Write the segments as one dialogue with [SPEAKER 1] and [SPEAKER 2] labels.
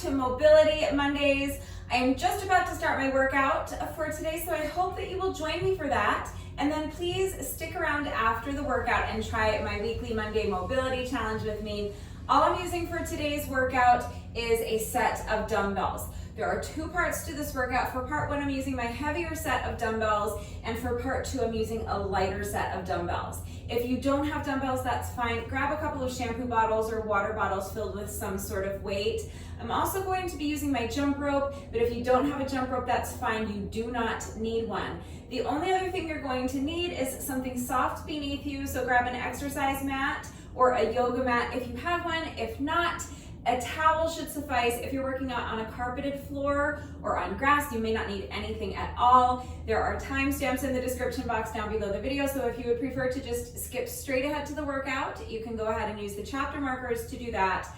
[SPEAKER 1] to Mobility Mondays. I am just about to start my workout for today, so I hope that you will join me for that. And then please stick around after the workout and try my weekly Monday mobility challenge with me. All I'm using for today's workout is a set of dumbbells. There are two parts to this workout. For part one, I'm using my heavier set of dumbbells, and for part two, I'm using a lighter set of dumbbells. If you don't have dumbbells, that's fine. Grab a couple of shampoo bottles or water bottles filled with some sort of weight. I'm also going to be using my jump rope, but if you don't have a jump rope, that's fine. You do not need one. The only other thing you're going to need is something soft beneath you, so grab an exercise mat or a yoga mat if you have one. If not, a towel should suffice. If you're working out on a carpeted floor or on grass, you may not need anything at all. There are timestamps in the description box down below the video, so if you would prefer to just skip straight ahead to the workout, you can go ahead and use the chapter markers to do that.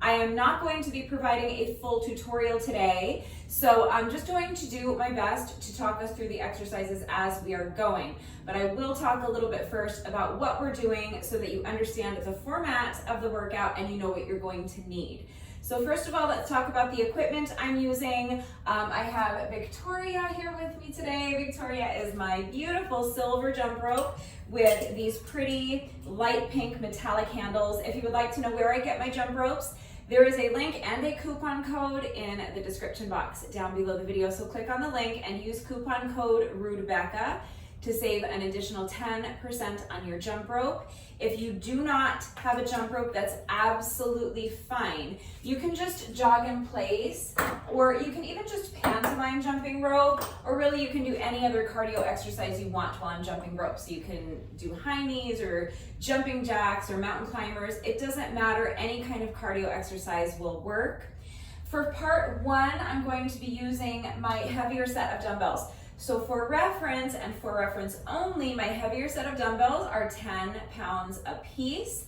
[SPEAKER 1] I am not going to be providing a full tutorial today, so I'm just going to do my best to talk us through the exercises as we are going. But I will talk a little bit first about what we're doing so that you understand the format of the workout and you know what you're going to need. So first of all, let's talk about the equipment I'm using. I have Victoria here with me today. Victoria is my beautiful silver jump rope with these pretty light pink metallic handles. If you would like to know where I get my jump ropes, there is a link and a coupon code in the description box down below the video. So click on the link and use coupon code RUDEBECCA to save an additional 10% on your jump rope. If you do not have a jump rope, that's absolutely fine. You can just jog in place, or you can even just pantomime jumping rope, or really you can do any other cardio exercise you want while I'm jumping rope. So you can do high knees or jumping jacks or mountain climbers. It doesn't matter, any kind of cardio exercise will work. For part one, I'm going to be using my heavier set of dumbbells. So for reference, and for reference only, my heavier set of dumbbells are 10 pounds a piece.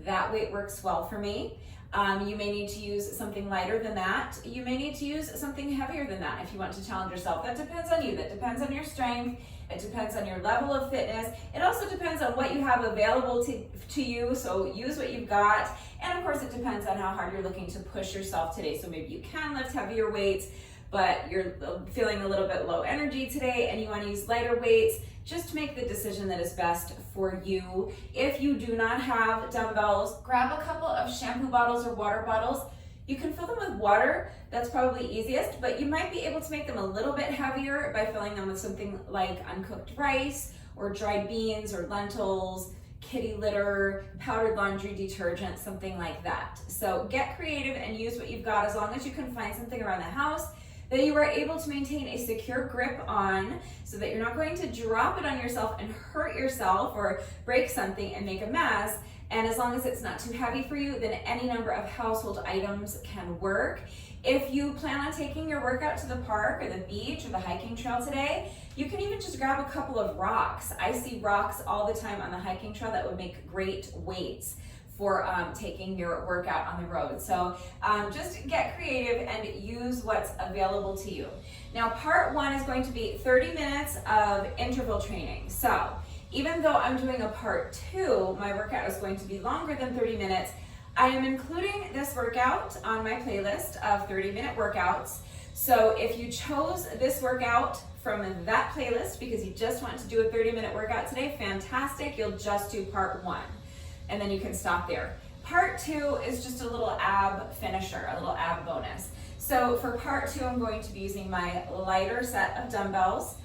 [SPEAKER 1] That weight works well for me. You may need to use something lighter than that. You may need to use something heavier than that if you want to challenge yourself. That depends on you. That depends on your strength. It depends on your level of fitness. It also depends on what you have available to you, so use what you've got. And of course, it depends on how hard you're looking to push yourself today. So maybe you can lift heavier weights, but you're feeling a little bit low energy today and you want to use lighter weights. Just make the decision that is best for you. If you do not have dumbbells, grab a couple of shampoo bottles or water bottles. You can fill them with water, that's probably easiest, but you might be able to make them a little bit heavier by filling them with something like uncooked rice or dried beans or lentils, kitty litter, powdered laundry detergent, something like that. So get creative and use what you've got, as long as you can find something around the house that you are able to maintain a secure grip on, so that you're not going to drop it on yourself and hurt yourself or break something and make a mess. And as long as it's not too heavy for you, then any number of household items can work. If you plan on taking your workout to the park or the beach or the hiking trail today, you can even just grab a couple of rocks. I see rocks all the time on the hiking trail that would make great weights for taking your workout on the road. So just get creative and use what's available to you. Now, part one is going to be 30 minutes of interval training. So even though I'm doing a part two, my workout is going to be longer than 30 minutes. I am including this workout on my playlist of 30-minute workouts. So if you chose this workout from that playlist because you just want to do a 30-minute workout today, fantastic, you'll just do part one. And then you can stop there. Part two is just a little ab finisher, a little ab bonus. So for part two, I'm going to be using my lighter set of dumbbells.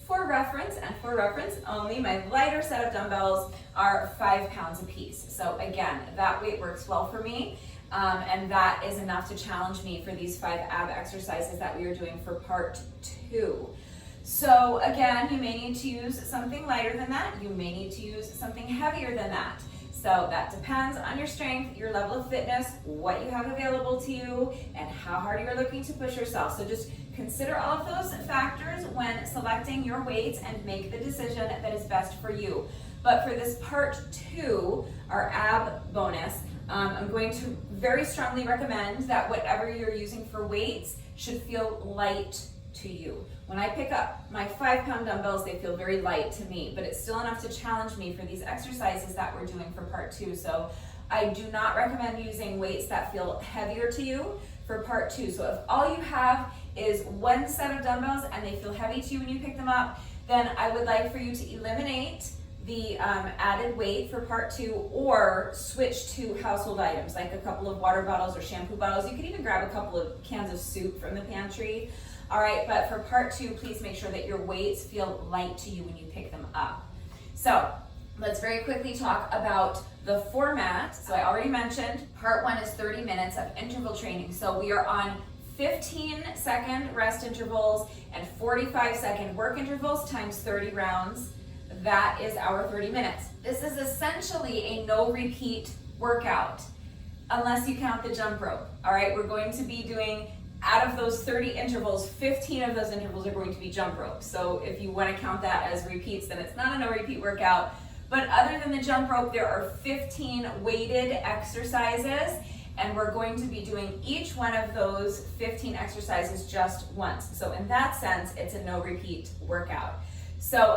[SPEAKER 1] For reference, and for reference only, my lighter set of dumbbells are 5 pounds a piece. So again, that weight works well for me, and that is enough to challenge me for these 5 ab exercises that we are doing for part two. So again, you may need to use something lighter than that. You may need to use something heavier than that. So that depends on your strength, your level of fitness, what you have available to you, and how hard you're looking to push yourself. So just consider all of those factors when selecting your weights and make the decision that is best for you. But for this part two, our ab bonus, I'm going to very strongly recommend that whatever you're using for weights should feel light to you. When I pick up my 5-pound dumbbells, they feel very light to me, but it's still enough to challenge me for these exercises that we're doing for part two. So I do not recommend using weights that feel heavier to you. for part 2. So if all you have is one set of dumbbells and they feel heavy to you when you pick them up, then I would like for you to eliminate the added weight for part 2, or switch to household items like a couple of water bottles or shampoo bottles. You can even grab a couple of cans of soup from the pantry. All right, but for part 2, please make sure that your weights feel light to you when you pick them up. So let's very quickly talk about the format. So I already mentioned part 1 is 30 minutes of interval training. So we are on 15-second rest intervals and 45-second work intervals times 30 rounds. That is our 30 minutes. This is essentially a no repeat workout, unless you count the jump rope. All right, we're going to be doing, out of those 30 intervals, 15 of those intervals are going to be jump rope. So if you want to count that as repeats, then it's not a no repeat workout. But other than the jump rope, there are 15 weighted exercises, and we're going to be doing each one of those 15 exercises just once. So in that sense, it's a no repeat workout. So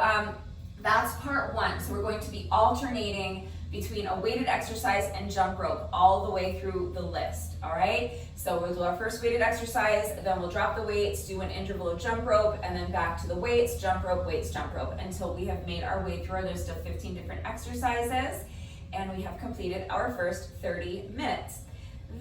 [SPEAKER 1] that's part 1. So we're going to be alternating between a weighted exercise and jump rope all the way through the list, all right? So we'll do our first weighted exercise, then we'll drop the weights, do an interval of jump rope, and then back to the weights, jump rope, until we have made our way through our list of 15 different exercises, and we have completed our first 30 minutes.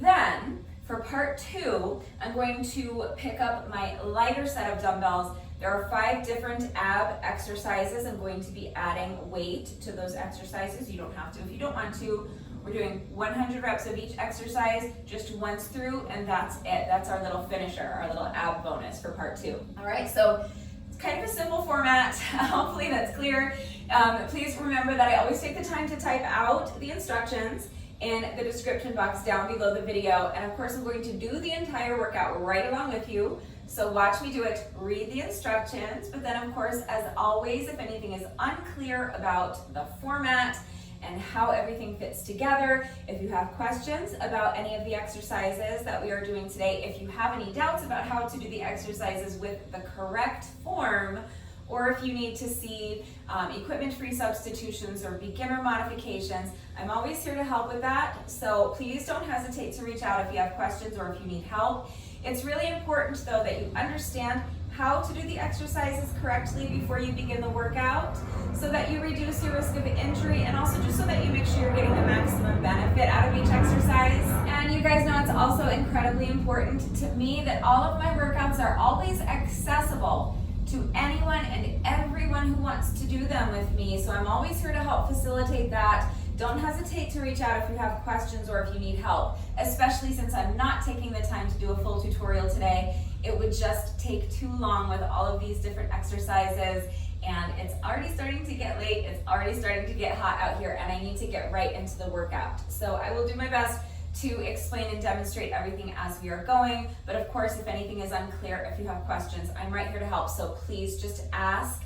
[SPEAKER 1] Then, for part 2, I'm going to pick up my lighter set of dumbbells. There are 5 different ab exercises. I'm going to be adding weight to those exercises. You don't have to if you don't want to. We're doing 100 reps of each exercise just once through, and that's it. That's our little finisher, our little ab bonus for part 2. All right, so it's kind of a simple format. Hopefully that's clear. Please remember that I always take the time to type out the instructions in the description box down below the video. And of course, I'm going to do the entire workout right along with you. So watch me do it, read the instructions, but then of course, as always, if anything is unclear about the format and how everything fits together, if you have questions about any of the exercises that we are doing today, if you have any doubts about how to do the exercises with the correct form, or if you need to see equipment-free substitutions or beginner modifications, I'm always here to help with that. So please don't hesitate to reach out if you have questions or if you need help. It's really important though that you understand how to do the exercises correctly before you begin the workout, so that you reduce your risk of injury, and also just so that you make sure you're getting the maximum benefit out of each exercise. And you guys know it's also incredibly important to me that all of my workouts are always accessible to anyone and everyone who wants to do them with me. So I'm always here to help facilitate that. Don't hesitate to reach out if you have questions or if you need help, especially since I'm not taking the time to do a full tutorial today. It would just take too long with all of these different exercises, and it's already starting to get late, it's already starting to get hot out here, and I need to get right into the workout. So I will do my best to explain and demonstrate everything as we are going, but of course, if anything is unclear, if you have questions, I'm right here to help, so please just ask.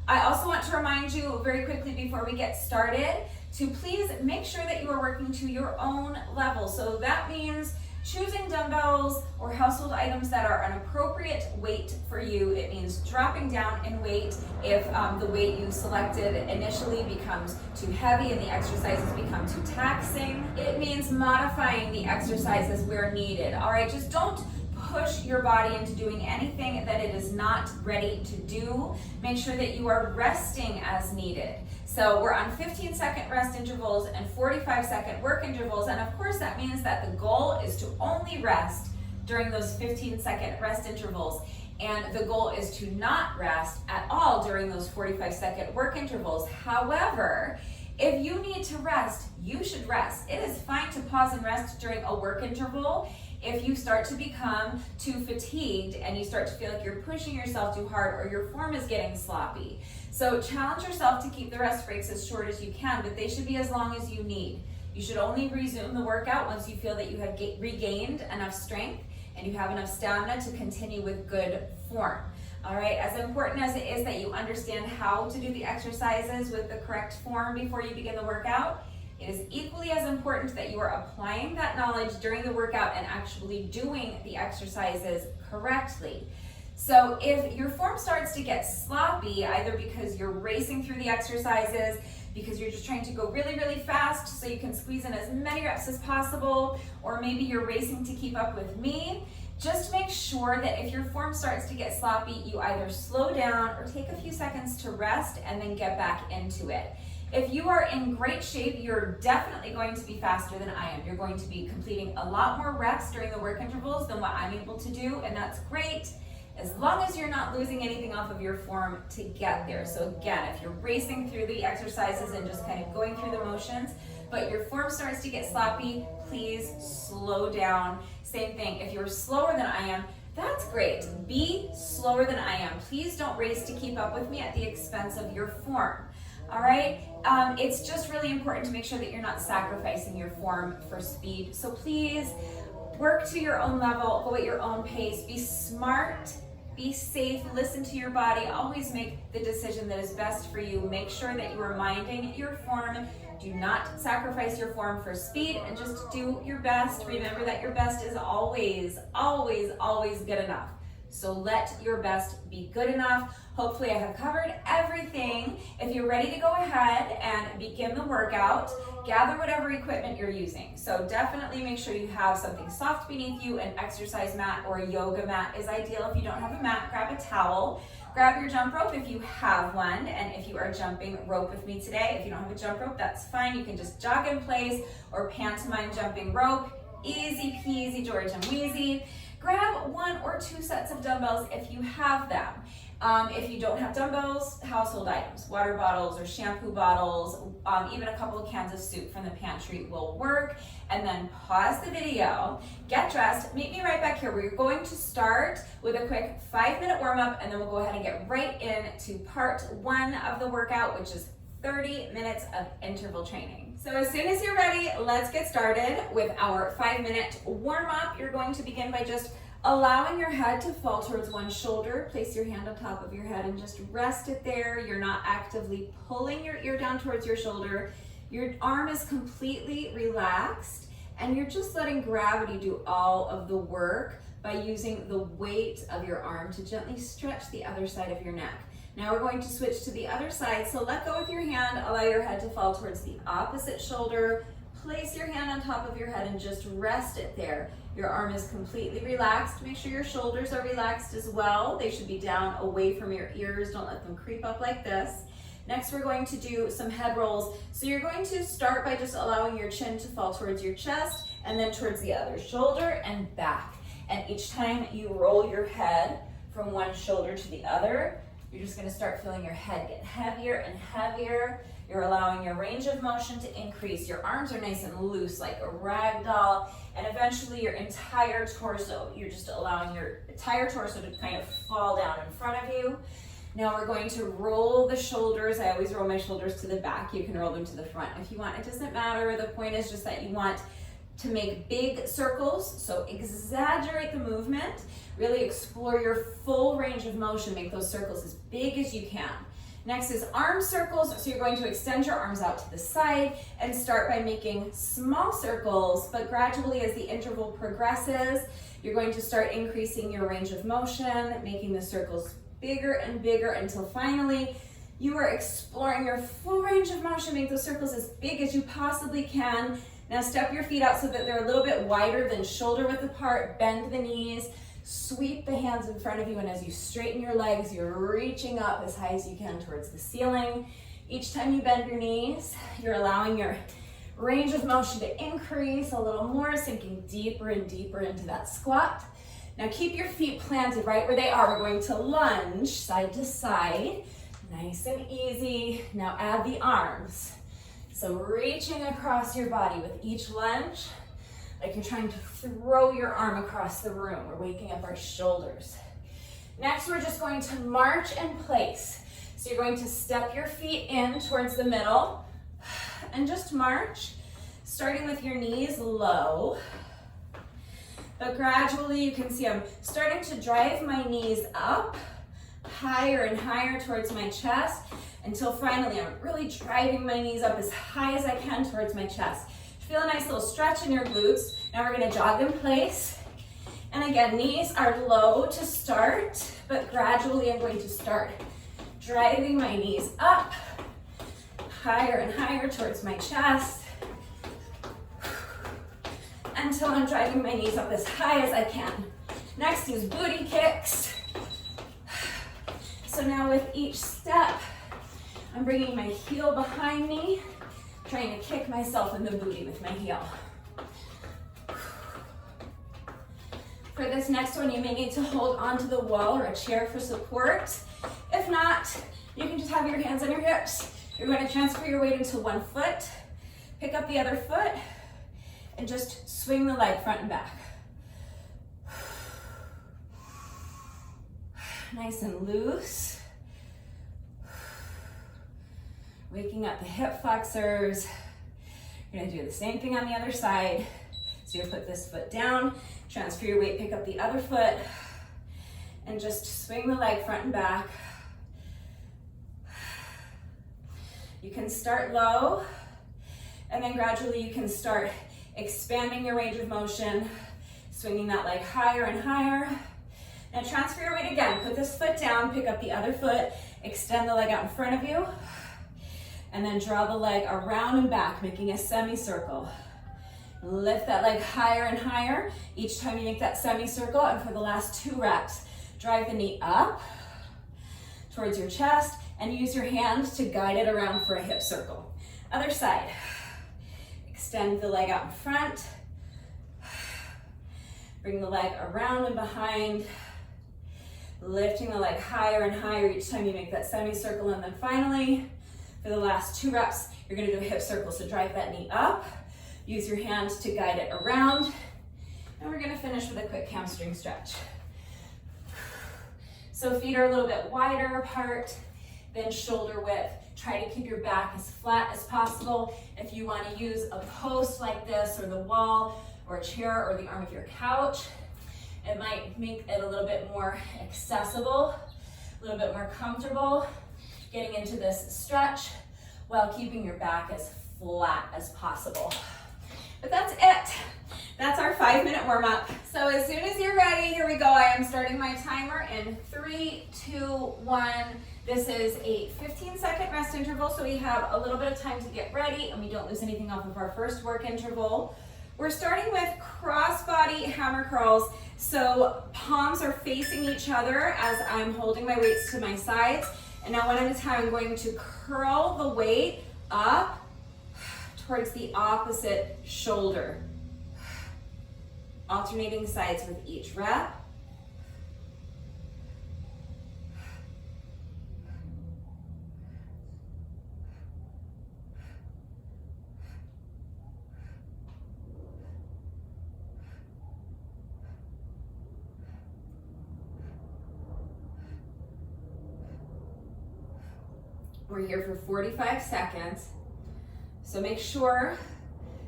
[SPEAKER 1] I also want to remind you very quickly before we get started to please make sure that you are working to your own level. So that means choosing dumbbells or household items that are an appropriate weight for you. It means dropping down in weight if the weight you selected initially becomes too heavy and the exercises become too taxing. It means modifying the exercises where needed. All right, just don't push your body into doing anything that it is not ready to do. Make sure that you are resting as needed. So we're on 15-second rest intervals and 45-second work intervals, and of course that means that the goal is to only rest during those 15-second rest intervals, and the goal is to not rest at all during those 45-second work intervals. However, if you need to rest, you should rest. It is fine to pause and rest during a work interval if you start to become too fatigued and you start to feel like you're pushing yourself too hard or your form is getting sloppy. So challenge yourself to keep the rest breaks as short as you can, but they should be as long as you need. You should only resume the workout once you feel that you have regained enough strength and you have enough stamina to continue with good form. All right, as important as it is that you understand how to do the exercises with the correct form before you begin the workout, it is equally as important that you are applying that knowledge during the workout and actually doing the exercises correctly. So if your form starts to get sloppy, either because you're racing through the exercises, because you're just trying to go really, really fast so you can squeeze in as many reps as possible, or maybe you're racing to keep up with me, just make sure that if your form starts to get sloppy, you either slow down or take a few seconds to rest and then get back into it. If you are in great shape, you're definitely going to be faster than I am. You're going to be completing a lot more reps during the work intervals than what I'm able to do, and that's great, as long as you're not losing anything off of your form to get there. So again, if you're racing through the exercises and just kind of going through the motions, but your form starts to get sloppy, please slow down. Same thing, if you're slower than I am, that's great. Be slower than I am. Please don't race to keep up with me at the expense of your form. All right, it's just really important to make sure that you're not sacrificing your form for speed. So please work to your own level, go at your own pace, be smart, be safe, listen to your body, always make the decision that is best for you. Make sure that you are minding your form. Do not sacrifice your form for speed, and just do your best. Remember that your best is always, always, always good enough. So let your best be good enough. Hopefully I have covered everything. If you're ready to go ahead and begin the workout, gather whatever equipment you're using. So definitely make sure you have something soft beneath you. An exercise mat or a yoga mat is ideal. If you don't have a mat, grab a towel. Grab your jump rope if you have one, and if you are jumping rope with me today, if you don't have a jump rope, that's fine. You can just jog in place or pantomime jumping rope. Easy peasy, George and Wheezy. Grab 1 or 2 sets of dumbbells if you have them. If you don't have dumbbells, household items, water bottles or shampoo bottles, even a couple of cans of soup from the pantry will work. And then pause the video, get dressed, meet me right back here. We're going to start with a quick 5-minute warm up, and then we'll go ahead and get right into part 1 of the workout, which is 30 minutes of interval training. So as soon as you're ready, let's get started with our 5-minute warm up. You're going to begin by just allowing your head to fall towards one shoulder. Place your hand on top of your head and just rest it there. You're not actively pulling your ear down towards your shoulder. Your arm is completely relaxed, and you're just letting gravity do all of the work by using the weight of your arm to gently stretch the other side of your neck. Now we're going to switch to the other side. So let go with your hand, allow your head to fall towards the opposite shoulder. Place your hand on top of your head and just rest it there. Your arm is completely relaxed. Make sure your shoulders are relaxed as well. They should be down away from your ears. Don't let them creep up like this. Next, we're going to do some head rolls. So you're going to start by just allowing your chin to fall towards your chest and then towards the other shoulder and back. And each time you roll your head from one shoulder to the other, you're just going to start feeling your head get heavier and heavier. You're allowing your range of motion to increase. Your arms are nice and loose like a rag doll, and eventually your entire torso, you're just allowing your entire torso to kind of fall down in front of you. Now we're going to roll the shoulders. I always roll my shoulders to the back. You can roll them to the front if you want. It doesn't matter. The point is just that you want to make big circles, so exaggerate the movement. Really explore your full range of motion. Make those circles as big as you can. Next is arm circles. So you're going to extend your arms out to the side and start by making small circles, but gradually as the interval progresses, you're going to start increasing your range of motion, making the circles bigger and bigger until finally you are exploring your full range of motion. Make those circles as big as you possibly can. Now step your feet out so that they're a little bit wider than shoulder width apart. Bend the knees. Sweep the hands in front of you, and as you straighten your legs, you're reaching up as high as you can towards the ceiling. Each time you bend your knees, you're allowing your range of motion to increase a little more, sinking deeper and deeper into that squat. Now keep your feet planted right where they are. We're going to lunge side to side, nice and easy. Now add the arms. So reaching across your body with each lunge, like you're trying to throw your arm across the room. We're waking up our shoulders. Next, we're just going to march in place. So you're going to step your feet in towards the middle and just march, starting with your knees low. But gradually you can see I'm starting to drive my knees up higher and higher towards my chest until finally I'm really driving my knees up as high as I can towards my chest. Feel a nice little stretch in your glutes. Now we're going to jog in place. And again, knees are low to start, but gradually I'm going to start driving my knees up, higher and higher towards my chest until I'm driving my knees up as high as I can. Next is booty kicks. So now with each step, I'm bringing my heel behind me, trying to kick myself in the booty with my heel. For this next one, you may need to hold onto the wall or a chair for support. If not, you can just have your hands on your hips. You're going to transfer your weight into one foot, pick up the other foot, and just swing the leg front and back. Nice and loose. Waking up the hip flexors. You're gonna do the same thing on the other side. So you put this foot down, transfer your weight, pick up the other foot, and just swing the leg front and back. You can start low, and then gradually you can start expanding your range of motion, swinging that leg higher and higher. Now transfer your weight again. Put this foot down, pick up the other foot, extend the leg out in front of you, and then draw the leg around and back, making a semicircle. Lift that leg higher and higher each time you make that semicircle, and for the last 2 reps, drive the knee up towards your chest and use your hand to guide it around for a hip circle. Other side. Extend the leg out in front. Bring the leg around and behind. Lifting the leg higher and higher each time you make that semicircle, and then finally, for the last 2 reps, you're gonna do a hip circle. So drive that knee up, use your hand to guide it around, and we're gonna finish with a quick hamstring stretch. So feet are a little bit wider apart than shoulder width. Try to keep your back as flat as possible. If you wanna use a post like this, or the wall, or a chair, or the arm of your couch, it might make it a little bit more accessible, a little bit more comfortable, getting into this stretch while keeping your back as flat as possible. But that's it. That's our 5-minute warm up. So as soon as you're ready, here we go. I am starting my timer in 3, 2, 1. This is a 15-second rest interval, so we have a little bit of time to get ready and we don't lose anything off of our first work interval. We're starting with cross-body hammer curls. So palms are facing each other as I'm holding my weights to my sides. And now one at a time, I'm going to curl the weight up towards the opposite shoulder. Alternating sides with each rep. We're here for 45 seconds. So make sure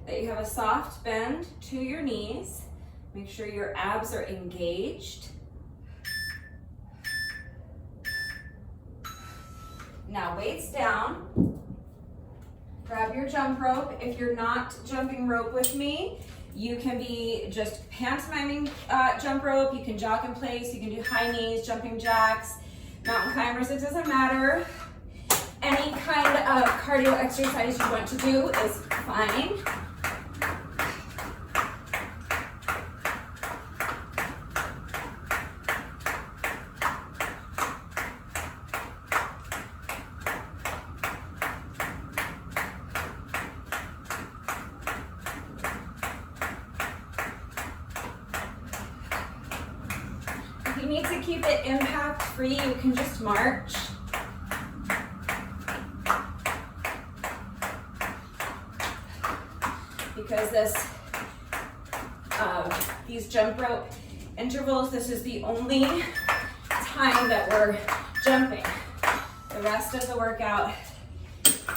[SPEAKER 1] that you have a soft bend to your knees. Make sure your abs are engaged. Now weights down. Grab your jump rope. If you're not jumping rope with me, you can be just pantomiming jump rope. You can jog in place. You can do high knees, jumping jacks, mountain climbers. It doesn't matter. Any kind of cardio exercise you want to do is fine. If you need to keep it impact-free, you can just march. Because these jump rope intervals, this is the only time that we're jumping. The rest of the workout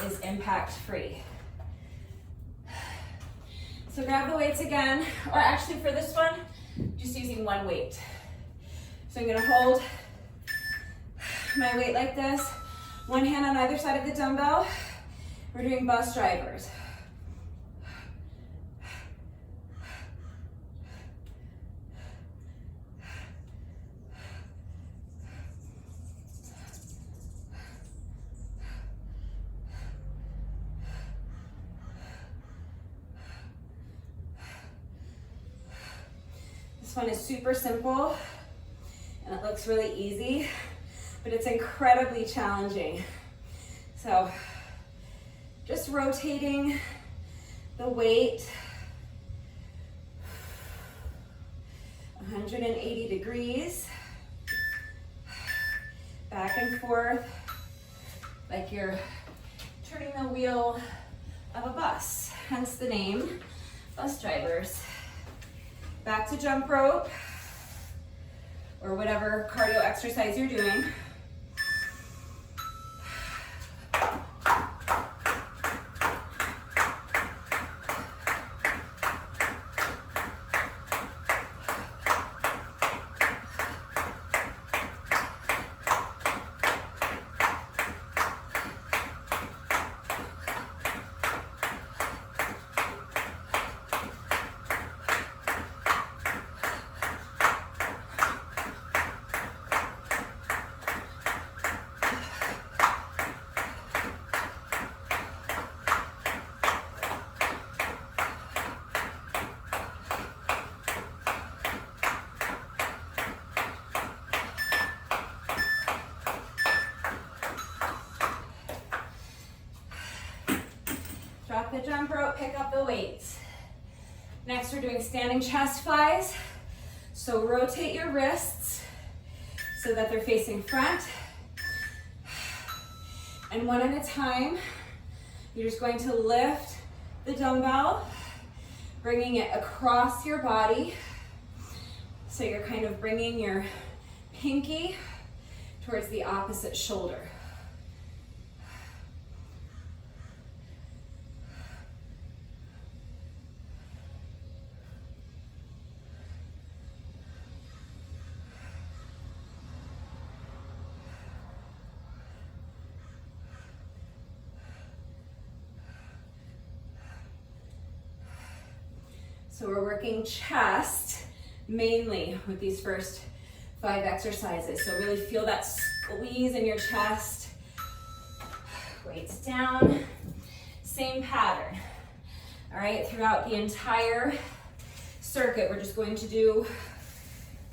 [SPEAKER 1] is impact-free. So grab the weights again, or actually for this one, just using one weight. So I'm gonna hold my weight like this, one hand on either side of the dumbbell. We're doing bus drivers. one is super simple and it looks really easy, but it's incredibly challenging. So just rotating the weight 180 degrees, back and forth, like you're turning the wheel of a bus, hence the name, bus drivers. Back to jump rope, or whatever cardio exercise you're doing. Drop the jump rope, pick up the weights. Next, we're doing standing chest flies. So rotate your wrists so that they're facing front. And one at a time, you're just going to lift the dumbbell, bringing it across your body. So you're kind of bringing your pinky towards the opposite shoulder. So we're working chest mainly with these first 5 exercises. So really feel that squeeze in your chest. Weights down, same pattern. All right, throughout the entire circuit, we're just going to do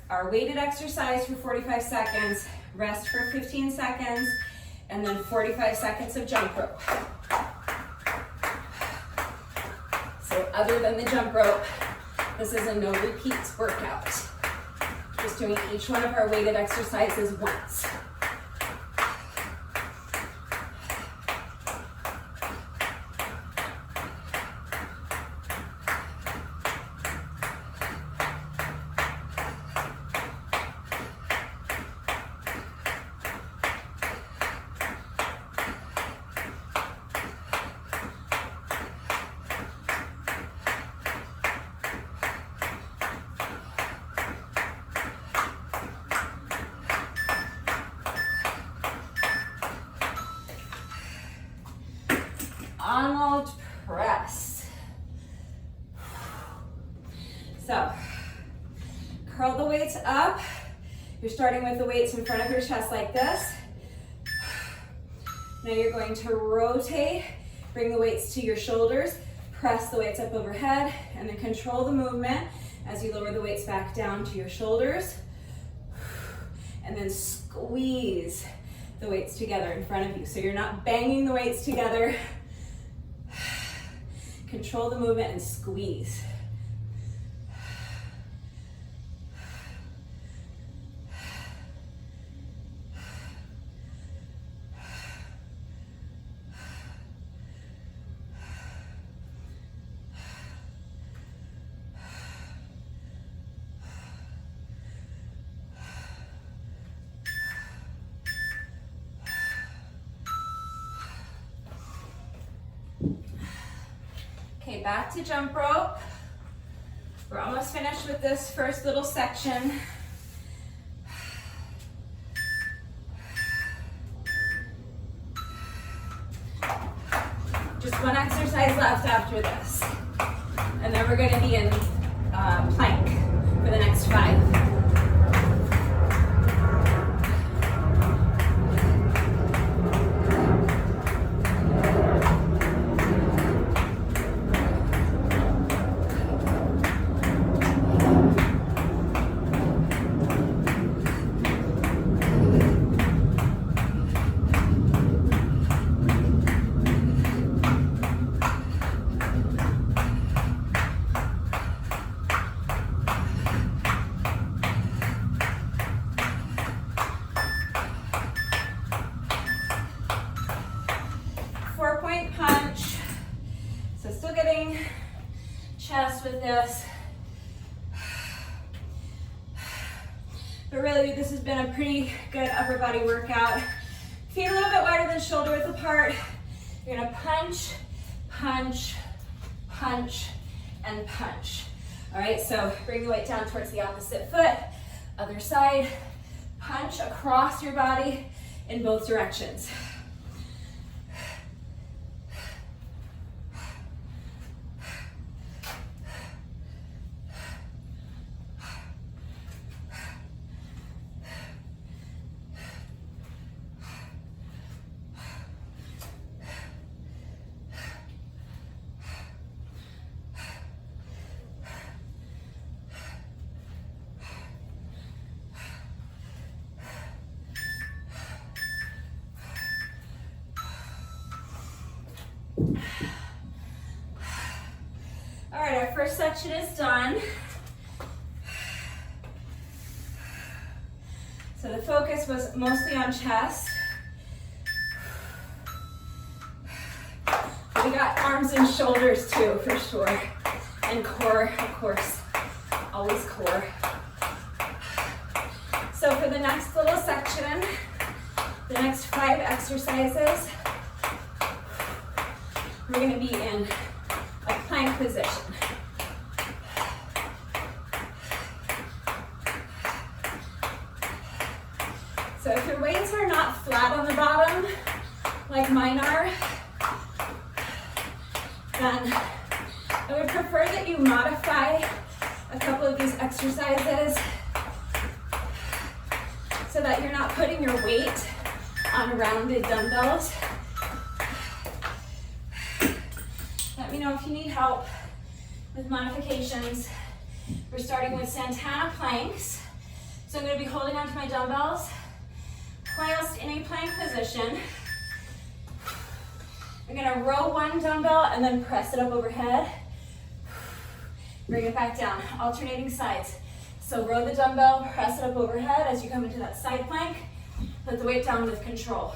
[SPEAKER 1] our weighted exercise for 45 seconds, rest for 15 seconds, and then 45 seconds of jump rope. So other than the jump rope, this is a no repeats workout. Just doing each one of our weighted exercises once. Arnold press. So, curl the weights up. You're starting with the weights in front of your chest like this. Now you're going to rotate, bring the weights to your shoulders, press the weights up overhead, and then control the movement as you lower the weights back down to your shoulders. And then squeeze the weights together in front of you. So you're not banging the weights together. Control the movement and squeeze. Okay, back to jump rope. We're almost finished with this first little section. Just one exercise left after this. And then we're gonna be in plank for the next 5. But really, this has been a pretty good upper body workout. Feet a little bit wider than shoulder width apart. You're gonna punch, punch, punch, and punch. All right, so bring the weight down towards the opposite foot. Other side, punch across your body in both directions. All right, our first section is done. So the focus was mostly on chest. We got arms and shoulders too, for sure. And core, of course, always core. So for the next little section, the next 5 exercises, we're gonna be in a plank position. So if your weights are not flat on the bottom, like mine are, then I would prefer that you modify a couple of these exercises so that you're not putting your weight on rounded dumbbells. Let me know if you need help with modifications. We're starting with Santana planks. So I'm going to be holding onto my dumbbells whilst in a plank position. I'm going to row one dumbbell and then press it up overhead. Bring it back down, alternating sides. So row the dumbbell, press it up overhead as you come into that side plank. Put the weight down with control.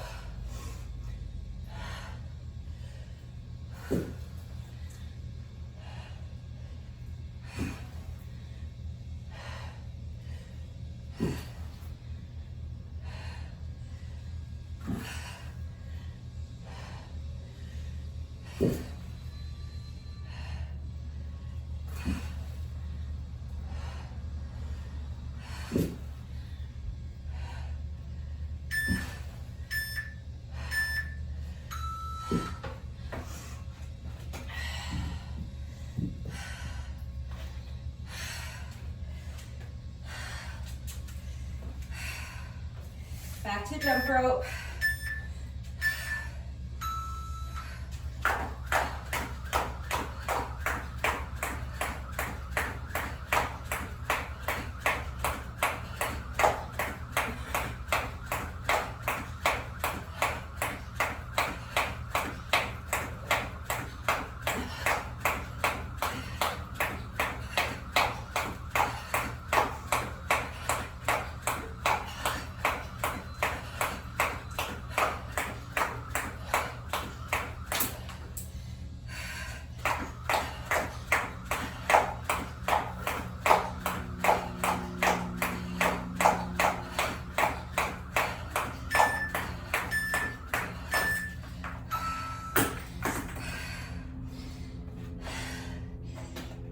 [SPEAKER 1] Back to jump rope.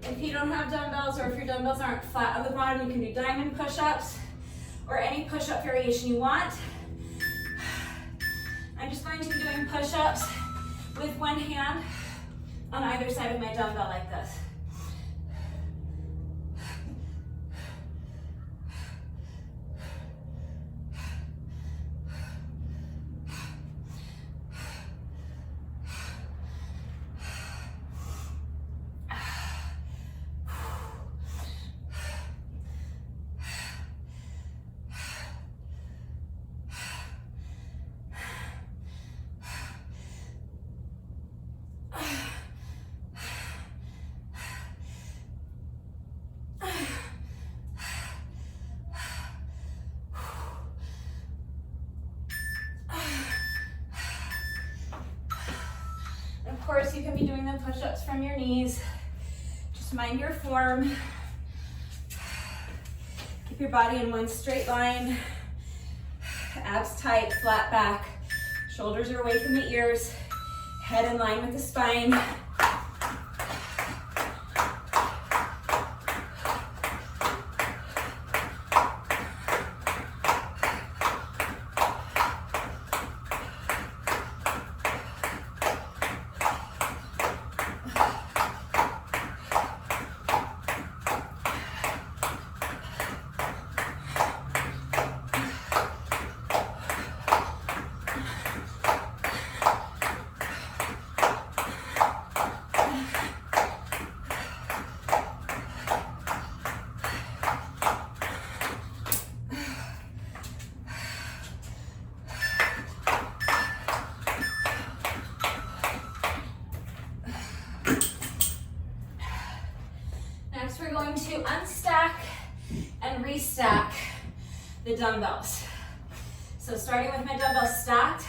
[SPEAKER 1] If you don't have dumbbells, or if your dumbbells aren't flat on the bottom, you can do diamond push-ups or any push-up variation you want. I'm just going to be doing push-ups with one hand on either side of my dumbbell like this. Of course, you can be doing the push-ups from your knees. Just mind your form. Keep Keep your body in one straight line. Abs tight, flat back. Shoulders are away from the ears. Head in line with the spine. We're going to unstack and restack the dumbbells. So starting with my dumbbells stacked,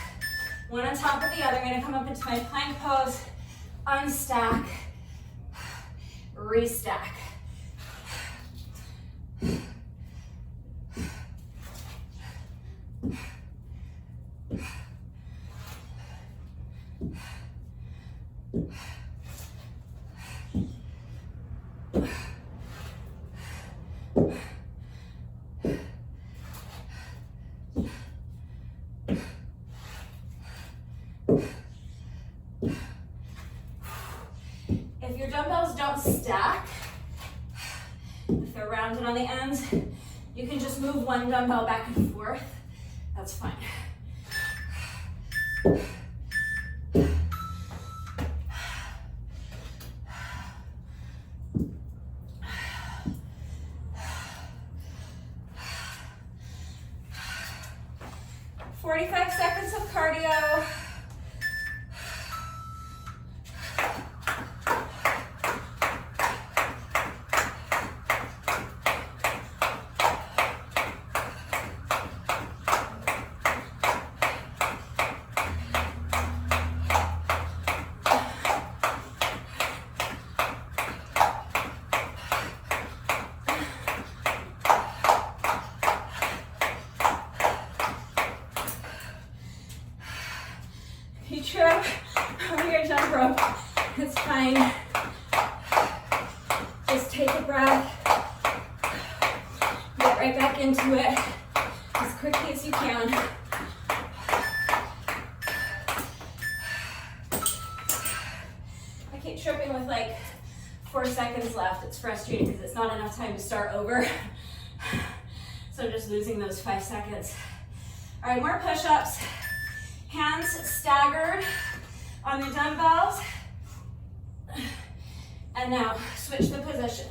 [SPEAKER 1] one on top of the other, I'm going to come up into my plank pose, unstack, restack. If your dumbbells don't stack, if they're rounded on the ends, you can just move one dumbbell back and forth. That's fine. Cardio. You trip over your jump rope, it's fine. Just take a breath, get right back into it as quickly as you can. I keep tripping with like 4 seconds left. It's frustrating because it's not enough time to start over. So I'm just losing those 5 seconds. All right, more push-ups. Hands staggered on the dumbbells. And now switch the position.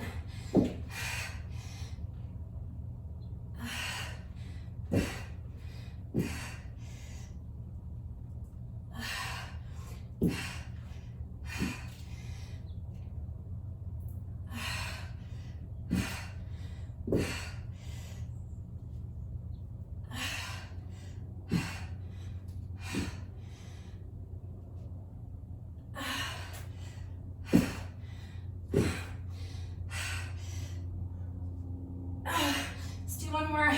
[SPEAKER 1] One more.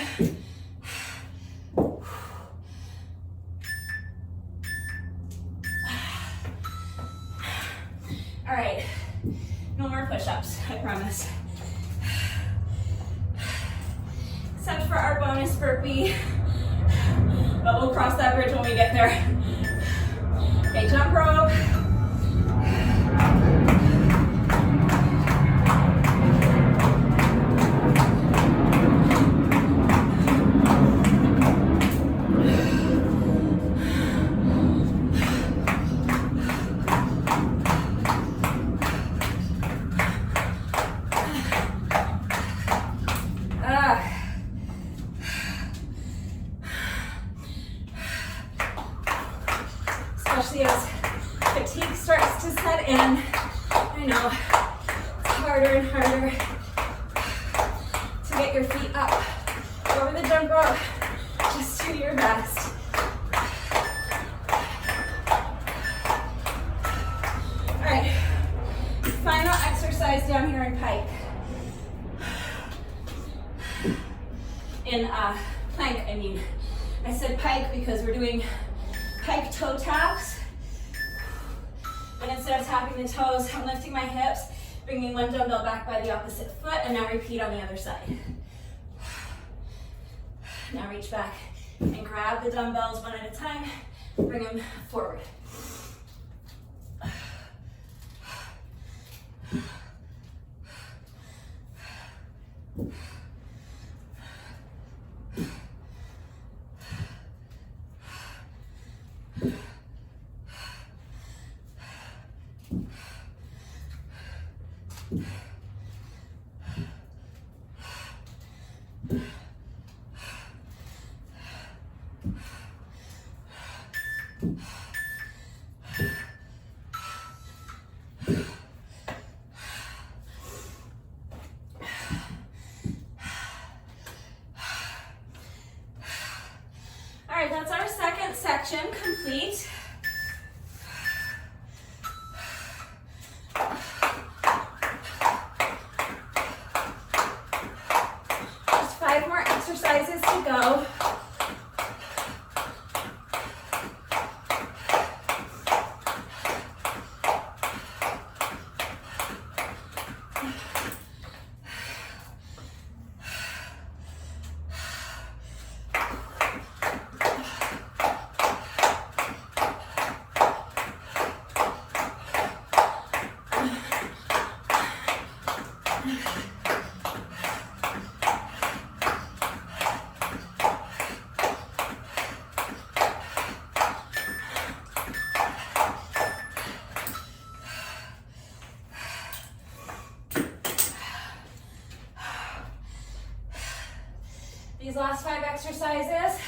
[SPEAKER 1] All right, no more push-ups, I promise. Except for our bonus burpee, but we'll cross that bridge when we get there. Okay, jump rope. Especially as fatigue starts to set in. I know it's harder and harder to get your feet up over the jump rope. Just do your best. All right, final exercise down here in pike. in plank, I said pike because we're doing pike toe taps. But instead of tapping the toes, I'm lifting my hips, bringing one dumbbell back by the opposite foot, and now repeat on the other side. Now reach back and grab the dumbbells one at a time, bring them forward. All right, that's our second section complete. Just 5 more exercises to go. These last 5 exercises,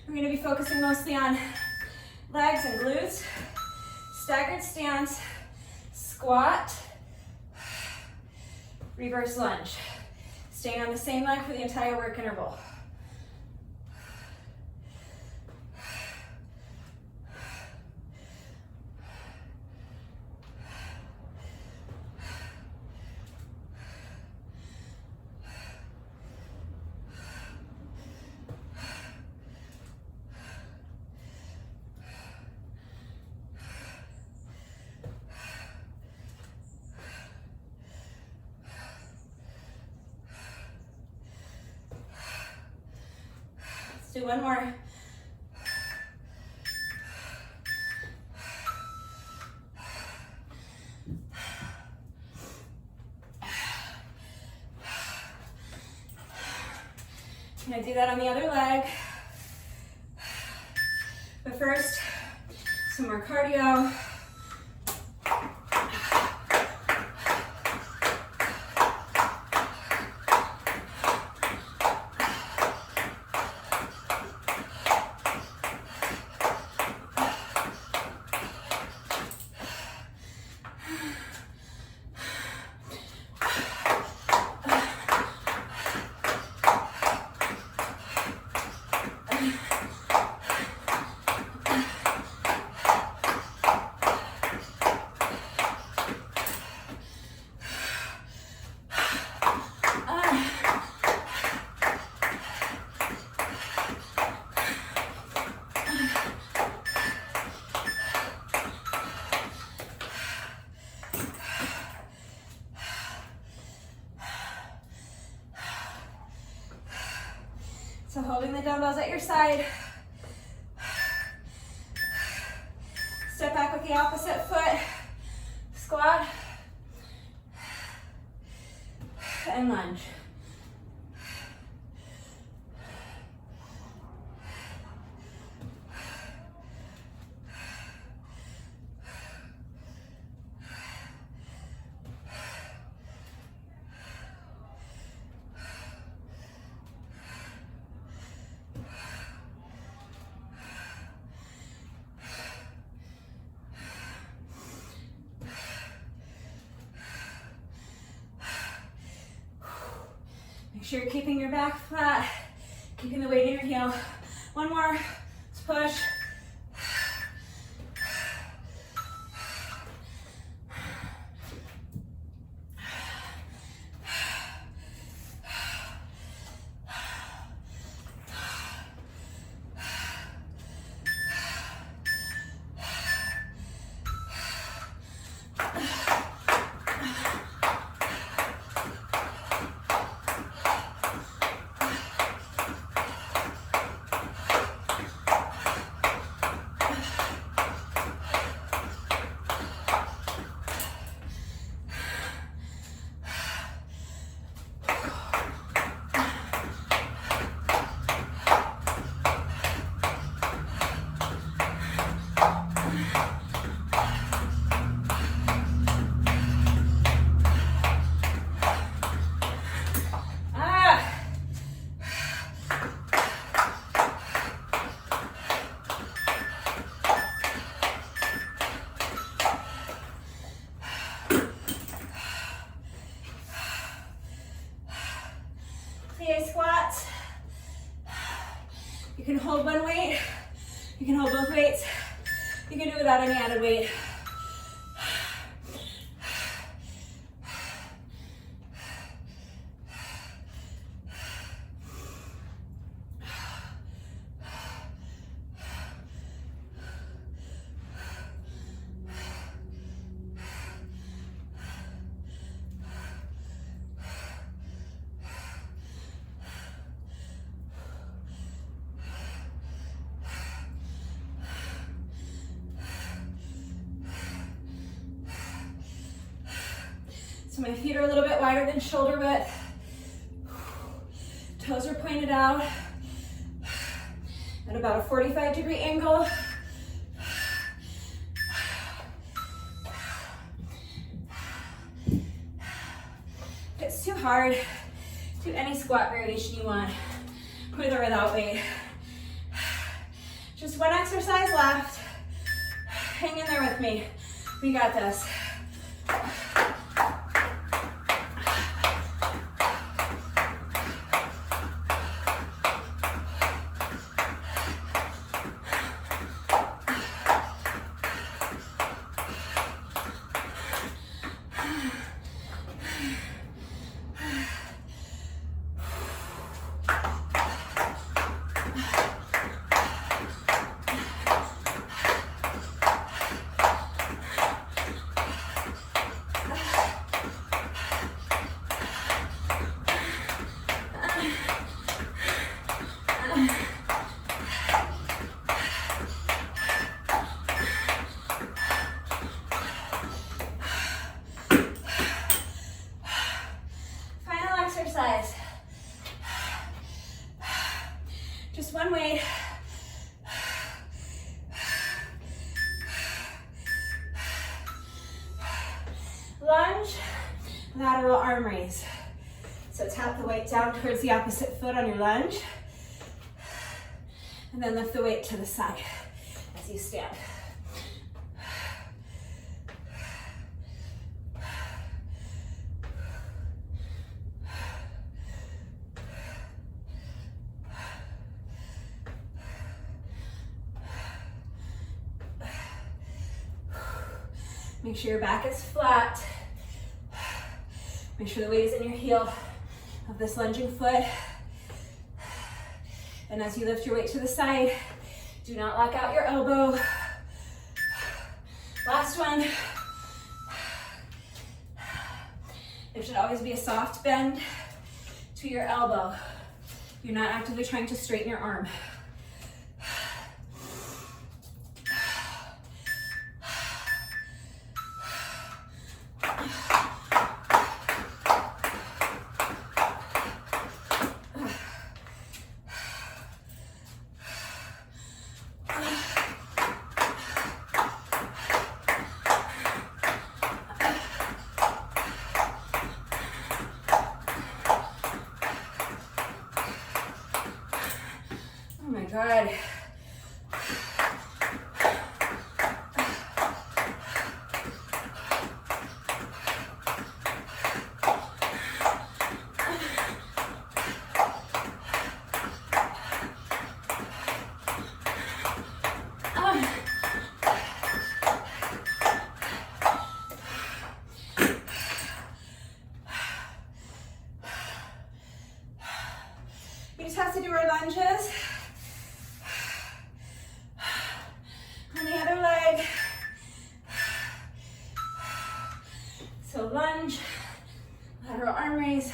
[SPEAKER 1] we're going to be focusing mostly on legs and glutes. Staggered stance, squat, reverse lunge. Staying on the same leg for the entire work interval. Do one more. I'm gonna do that on the other leg. But first, some more cardio. So holding the dumbbells at your side. Step back with the opposite foot. Squat. And lunge. Make sure you're keeping your back flat, keeping the weight in your heel. One more, let's push. plie squats. You can hold one weight. You can hold both weights. You can do without any added weight. So my feet are a little bit wider than shoulder width. Toes are pointed out at about a 45-degree angle. If it's too hard, do any squat variation you want, with or without weight. Just one exercise left. Hang in there with me. We got this. Just one weight. Lunge, lateral arm raise. So tap the weight down towards the opposite foot on your lunge. And then lift the weight to the side as you stand. Make sure your back is flat. Make sure the weight is in your heel of this lunging foot. And as you lift your weight to the side, do not lock out your elbow. Last one. There should always be a soft bend to your elbow. You're not actively trying to straighten your arm. Good. You just have to do our lunges. So lunge, lateral arm raise.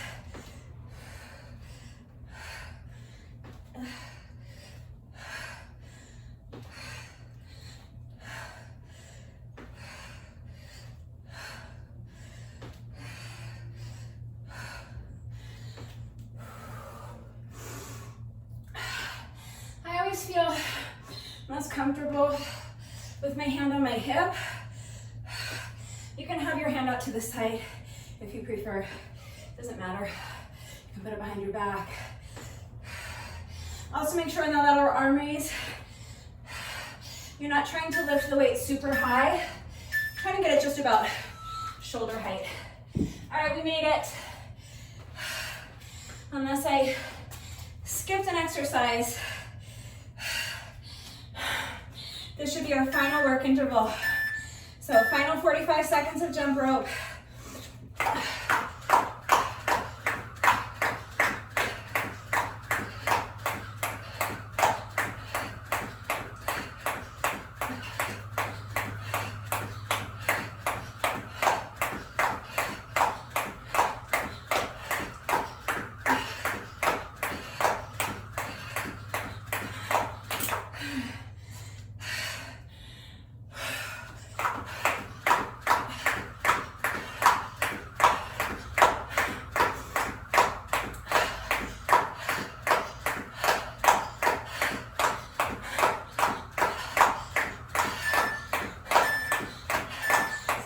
[SPEAKER 1] I always feel most comfortable with my hand on my hip. You can have your hand out to the side if you prefer. Doesn't matter. You can put it behind your back. Also make sure in the lateral arm raise, you're not trying to lift the weight super high. Trying to get it just about shoulder height. All right, we made it. unless I skipped an exercise. This should be our final work interval. So final 45 seconds of jump rope.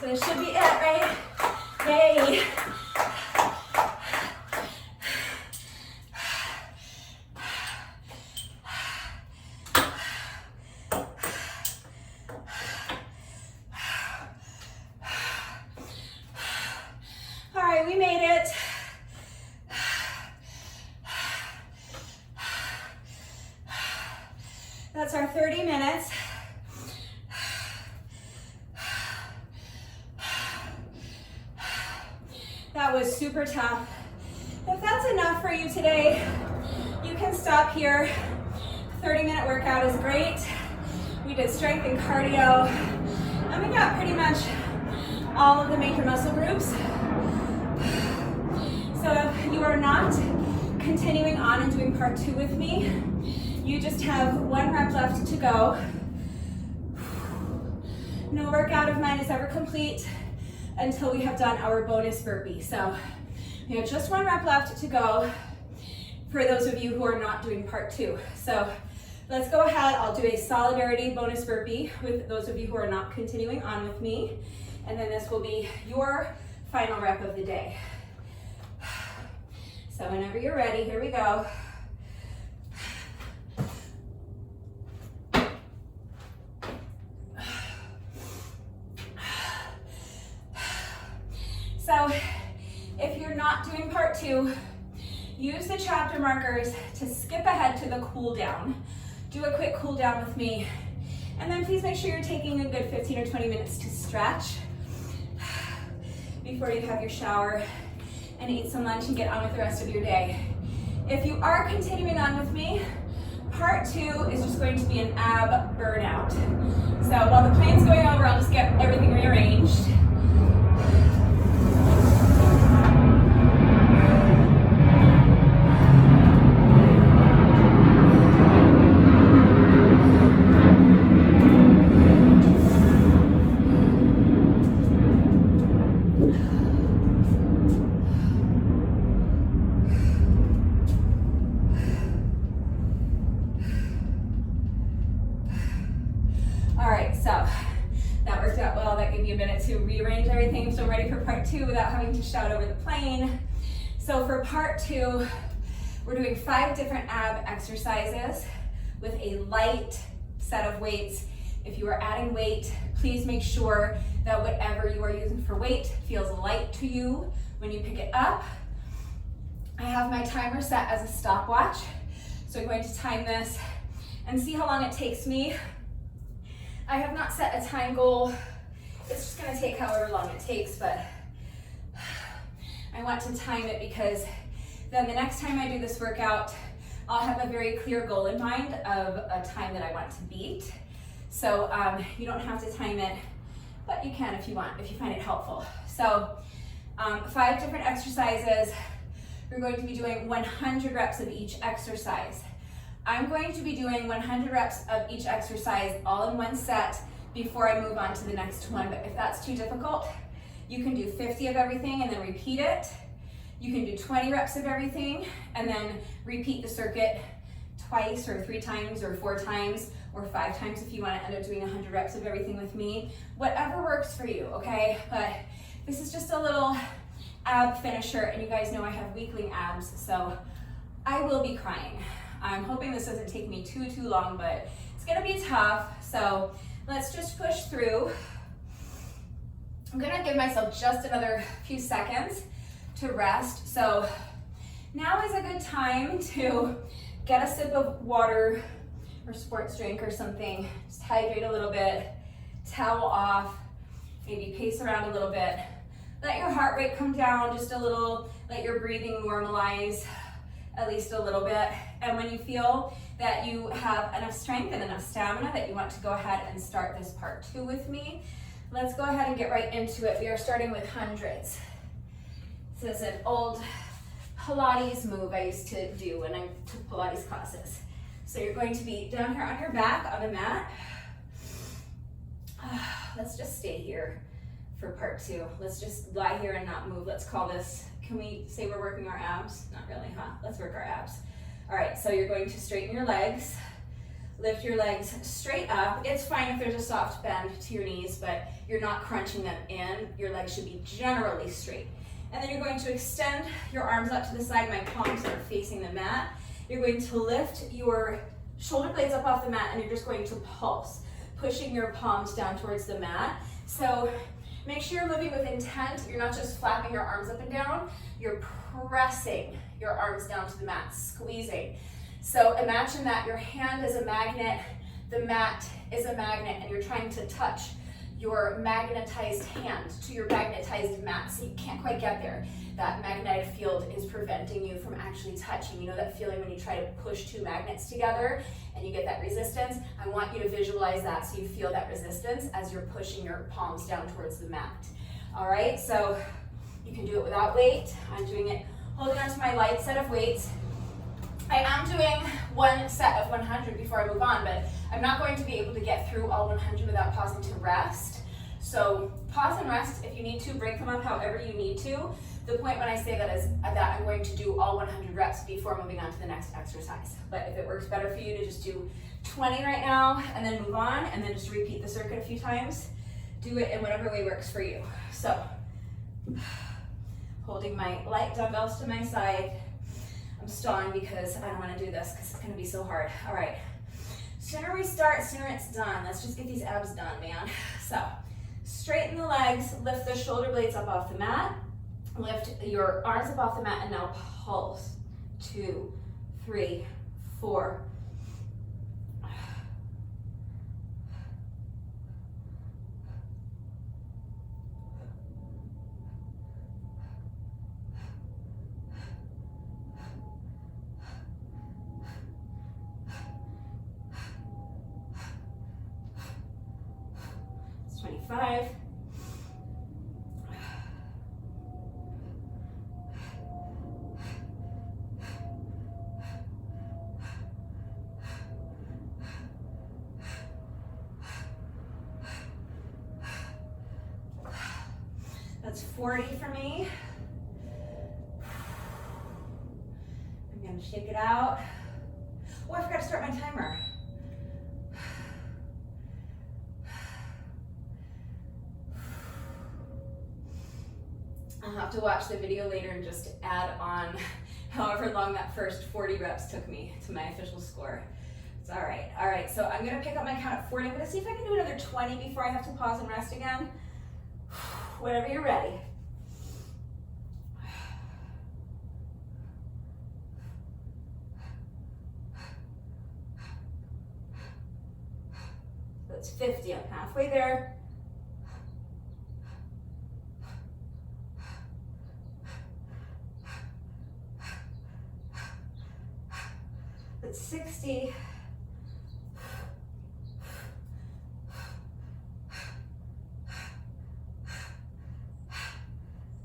[SPEAKER 1] So this should be it, right? Yay! All right, we made it. That's our 30 minutes. That was super tough. If that's enough for you today, you can stop here. 30-minute workout is great. We did strength and cardio, and we got pretty much all of the major muscle groups. So if you are not continuing on and doing part 2 with me, you just have 1 rep left to go. No workout of mine is ever complete until we have done our bonus burpee. So we have just 1 rep left to go for those of you who are not doing part 2. So let's go ahead. I'll do a solidarity bonus burpee with those of you who are not continuing on with me. And then this will be your final rep of the day. So whenever you're ready, here we go. So if you're not doing part 2, use the chapter markers to skip ahead to the cool down. Do a quick cool down with me. And then please make sure you're taking a good 15 or 20 minutes to stretch before you have your shower and eat some lunch and get on with the rest of your day. If you are continuing on with me, part 2 is just going to be an ab burnout. So while the plane's going over, I'll just get everything rearranged. To rearrange everything so I'm ready for part 2 without having to shout over the plane. So for part 2, we're doing 5 different ab exercises with a light set of weights. If you are adding weight, please make sure that whatever you are using for weight feels light to you when you pick it up. I have my timer set as a stopwatch, so I'm going to time this and see how long it takes me. I have not set a time goal. It's just gonna take however long it takes, but I want to time it because then the next time I do this workout, I'll have a very clear goal in mind of a time that I want to beat. So you don't have to time it, but you can if you want, if you find it helpful. So 5 different exercises. We're going to be doing 100 reps of each exercise. I'm going to be doing 100 reps of each exercise all in one set before I move on to the next one. But if that's too difficult, you can do 50 of everything and then repeat it. You can do 20 reps of everything and then repeat the circuit twice or 3 times or 4 times or 5 times if you want to end up doing 100 reps of everything with me. Whatever works for you, okay? But this is just a little ab finisher, and you guys know I have weakling abs, so I will be crying. I'm hoping this doesn't take me too long, but it's gonna be tough, so let's just push through. I'm gonna give myself just another few seconds to rest. So Now is a good time to get a sip of water or sports drink or something. Just hydrate a little bit, towel off, maybe pace around a little bit. Let your heart rate come down just a little, let your breathing normalize at least a little bit. And when you feel that you have enough strength and enough stamina that you want to go ahead and start this part 2 with me, let's go ahead and get right into it. We are starting with hundreds. This is an old Pilates move I used to do when I took Pilates classes. So you're going to be down here on your back on a mat. Let's just stay here for part 2. Let's just lie here and not move. Let's call this, can we say we're working our abs? Not really, huh? Let's work our abs. All right, so you're going to straighten your legs, lift your legs straight up. It's fine if there's a soft bend to your knees, but you're not crunching them in. Your legs should be generally straight. And then you're going to extend your arms out to the side. My palms are facing the mat. You're going to lift your shoulder blades up off the mat and you're just going to pulse, pushing your palms down towards the mat. So make sure you're moving with intent. You're not just flapping your arms up and down. You're pressing your arms down to the mat, squeezing. So imagine that your hand is a magnet, the mat is a magnet, and you're trying to touch your magnetized hand to your magnetized mat, so you can't quite get there. That magnetic field is preventing you from actually touching. You know that feeling when you try to push 2 magnets together and you get that resistance? I want you to visualize that so you feel that resistance as you're pushing your palms down towards the mat. All right, so you can do it without weight. I'm doing it holding onto my light set of weights. I am doing 1 set of 100 before I move on, but I'm not going to be able to get through all 100 without pausing to rest. So pause and rest if you need to, break them up however you need to. The point when I say that is that I'm going to do all 100 reps before moving on to the next exercise. But if it works better for you to just do 20 right now and then move on and then just repeat the circuit a few times, do it in whatever way works for you. So holding my light dumbbells to my side. I'm stalling because I don't want to do this because it's going to be so hard. All right. Sooner we start, sooner it's done. Let's just get these abs done, man. So straighten the legs, lift the shoulder blades up off the mat, lift your arms up off the mat, and now pulse. 2, 3, 4. It's 25. That's 40 for me. I'm gonna shake it out. Oh, I forgot to start my timer. I'll have to watch the video later and just add on however long that first 40 reps took me to my official score. It's all right. All right, so I'm gonna pick up my count at 40. I'm gonna see if I can do another 20 before I have to pause and rest again. Whenever you're ready. That's 50, I'm halfway there. That's 60.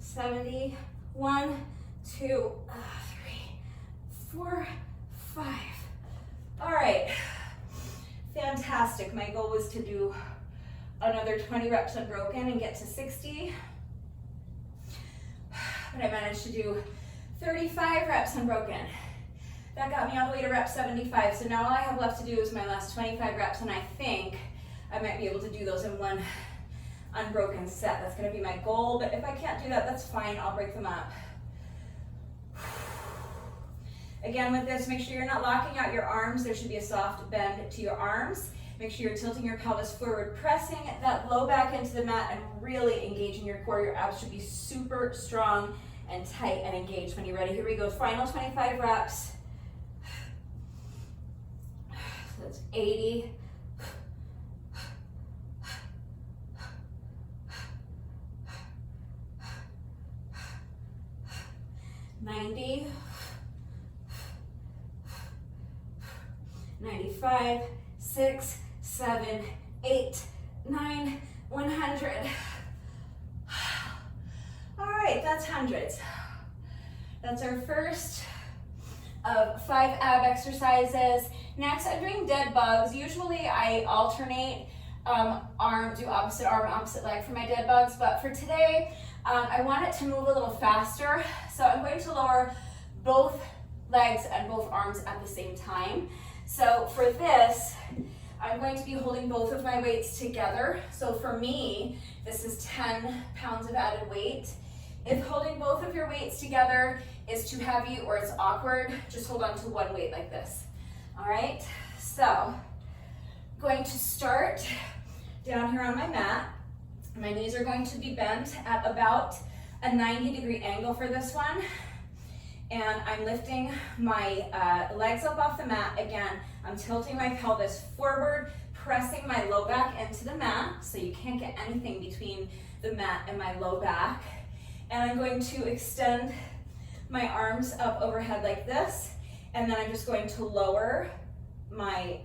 [SPEAKER 1] 70, 1, 2, 3, 4, 5. All right, fantastic. My goal was to do another 20 reps unbroken and get to 60. But I managed to do 35 reps unbroken. That got me all the way to rep 75. So now all I have left to do is my last 25 reps, and I think I might be able to do those in one unbroken set. That's gonna be my goal, but if I can't do that, that's fine, I'll break them up. Again, with this, make sure you're not locking out your arms. There should be a soft bend to your arms. Make sure you're tilting your pelvis forward, pressing that low back into the mat and really engaging your core. Your abs should be super strong and tight and engage when you're ready. Here we go, final 25 reps. So that's 80. 90, 95, 6, 7, 8, 9, 100. All right, that's hundreds. That's our first of 5 ab exercises. Next, I'm doing dead bugs. Usually I alternate do opposite arm, opposite leg for my dead bugs, but for today, I want it to move a little faster. So I'm going to lower both legs and both arms at the same time. So for this, I'm going to be holding both of my weights together. So for me, this is 10 pounds of added weight. If holding both of your weights together is too heavy or it's awkward, just hold on to one weight like this. All right, so going to start down here on my mat. My knees are going to be bent at about a 90-degree angle for this one. And I'm lifting my legs up off the mat. Again, I'm tilting my pelvis forward, pressing my low back into the mat, so you can't get anything between the mat and my low back. And I'm going to extend my arms up overhead like this, and then I'm just going to lower my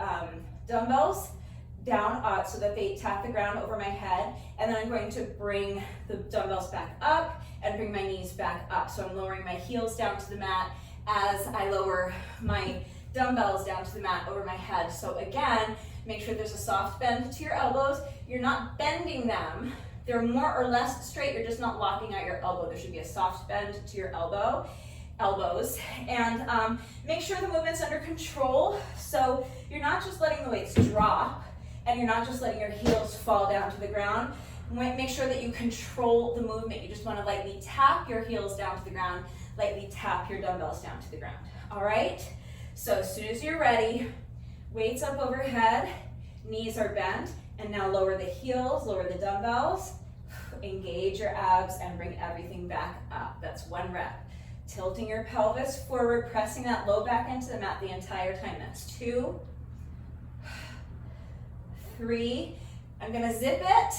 [SPEAKER 1] dumbbells down so that they tap the ground over my head, and then I'm going to bring the dumbbells back up and bring my knees back up. So I'm lowering my heels down to the mat as I lower my dumbbells down to the mat over my head. So again, make sure there's a soft bend to your elbows. You're not bending them. They're more or less straight, you're just not locking out your elbow. There should be a soft bend to your elbows. And make sure the movement's under control. So you're not just letting the weights drop, and you're not just letting your heels fall down to the ground. Make sure that you control the movement. You just want to lightly tap your heels down to the ground, lightly tap your dumbbells down to the ground. All right? So as soon as you're ready, weights up overhead, knees are bent, and now lower the heels, lower the dumbbells, engage your abs, and bring everything back up. That's 1 rep. Tilting your pelvis forward, pressing that low back into the mat the entire time. That's 2, 3, I'm gonna zip it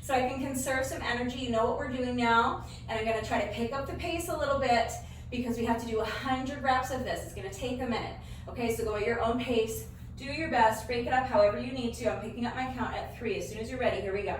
[SPEAKER 1] so I can conserve some energy. You know what we're doing now, and I'm gonna try to pick up the pace a little bit because we have to do 100 reps of this. It's gonna take a minute. Okay, so go at your own pace, do your best, break it up however you need to. I'm picking up my count at 3. As soon as you're ready, here we go.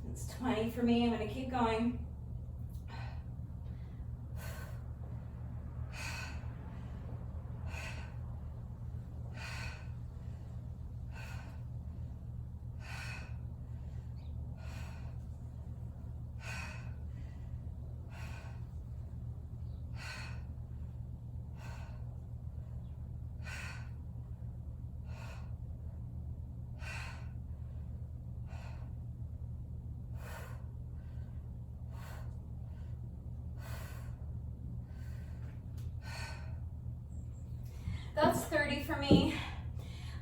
[SPEAKER 1] It's 20 for me. I'm going to keep going. That's 30 for me.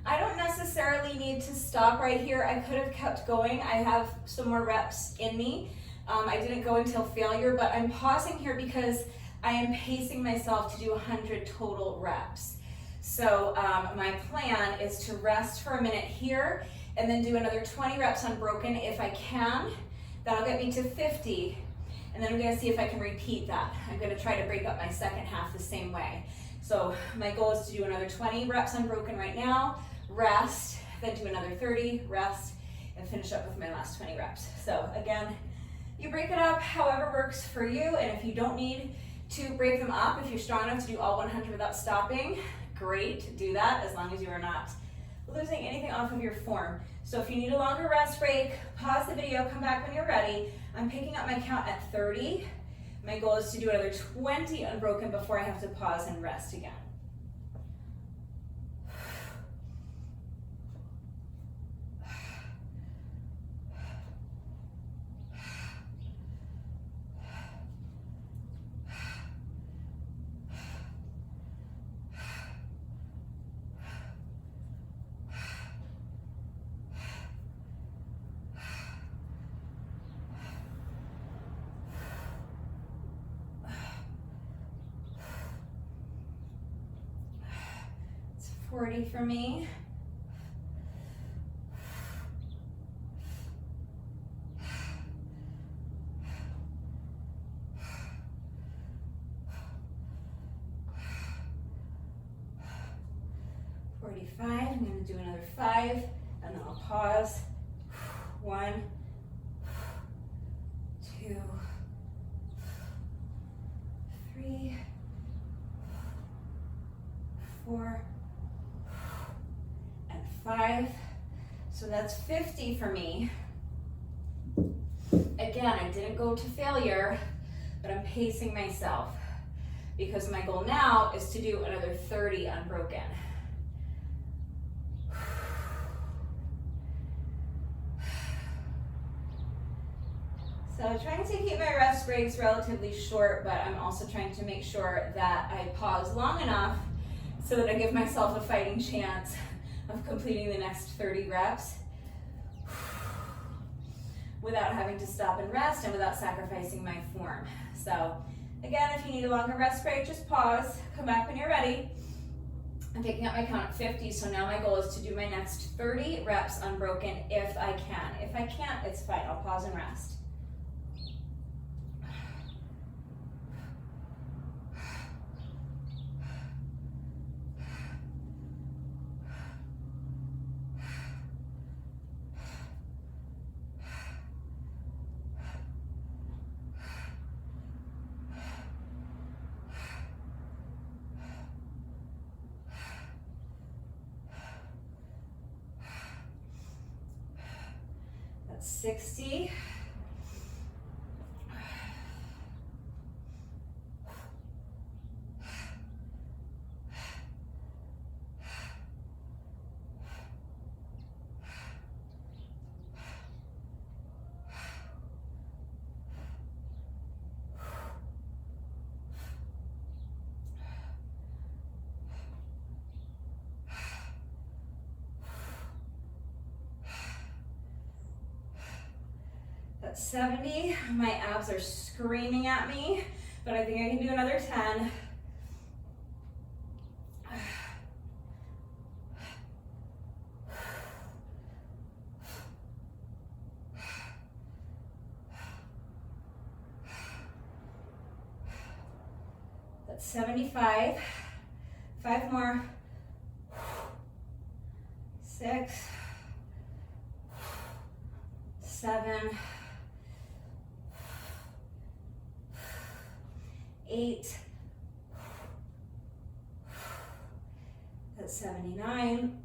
[SPEAKER 1] I don't necessarily need to stop right here. I could have kept going. I have some more reps in me. I didn't go until failure, but I'm pausing here because I am pacing myself to do 100 total reps. So my plan is to rest for a minute here and then do another 20 reps unbroken if I can. That'll get me to 50. And then I'm gonna see if I can repeat that. I'm gonna try to break up my second half the same way. So my goal is to do another 20 reps unbroken right now, rest, then do another 30, rest, and finish up with my last 20 reps. So again, you break it up however works for you, and if you don't need to break them up, if you're strong enough to do all 100 without stopping, great, do that, as long as you are not losing anything off of your form. So if you need a longer rest break, pause the video, come back when you're ready. I'm picking up my count at 30. My goal is to do another 20 unbroken before I have to pause and rest again. It's 40 for me. I'm going to do another 5, and then I'll pause. 1, 2, 3, 4, and 5. So that's 50 for me. Again, I didn't go to failure, but I'm pacing myself because my goal now is to do another 30 unbroken. So trying to keep my rest breaks relatively short, but I'm also trying to make sure that I pause long enough so that I give myself a fighting chance of completing the next 30 reps without having to stop and rest and without sacrificing my form. So again, if you need a longer rest break, just pause, come back when you're ready. I'm picking up my count at 50, so now my goal is to do my next 30 reps unbroken if I can. If I can't, it's fine, I'll pause and rest. That's 60. That's 70. My abs are screaming at me, but I think I can do another 10. That's 75. 5 more. 6, 7, 8, that's 79,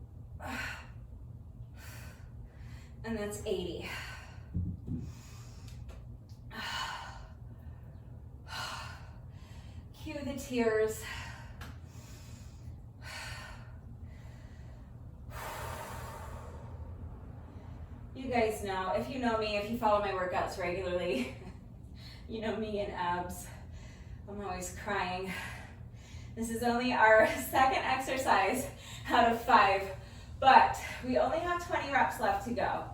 [SPEAKER 1] and that's 80. Cue the tears. You guys know, if you know me, if you follow my workouts regularly, you know me and abs. I'm always crying. This is only our second exercise out of 5, but we only have 20 reps left to go.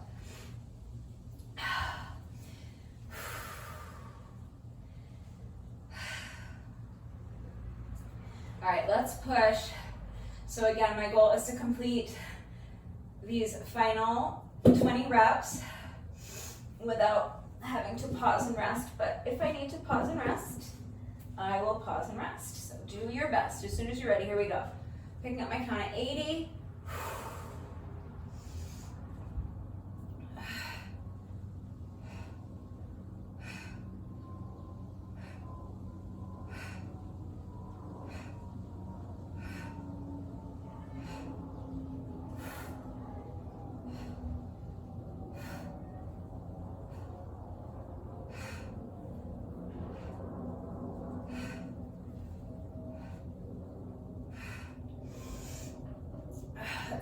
[SPEAKER 1] All right, let's push. So again, my goal is to complete these final 20 reps without having to pause and rest, but if I need to pause and rest, I will pause and rest. So do your best. As soon as you're ready, here we go. Picking up my count at 80.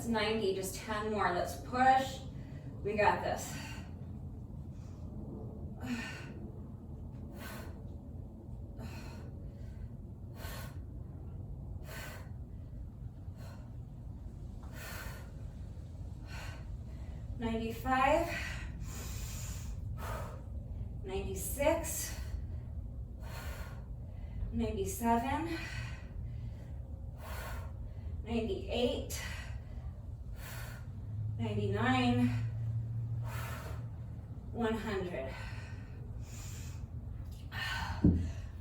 [SPEAKER 1] 90, just 10 more. Let's push. We got this. $95, $96, $97, $98, $99, $100. A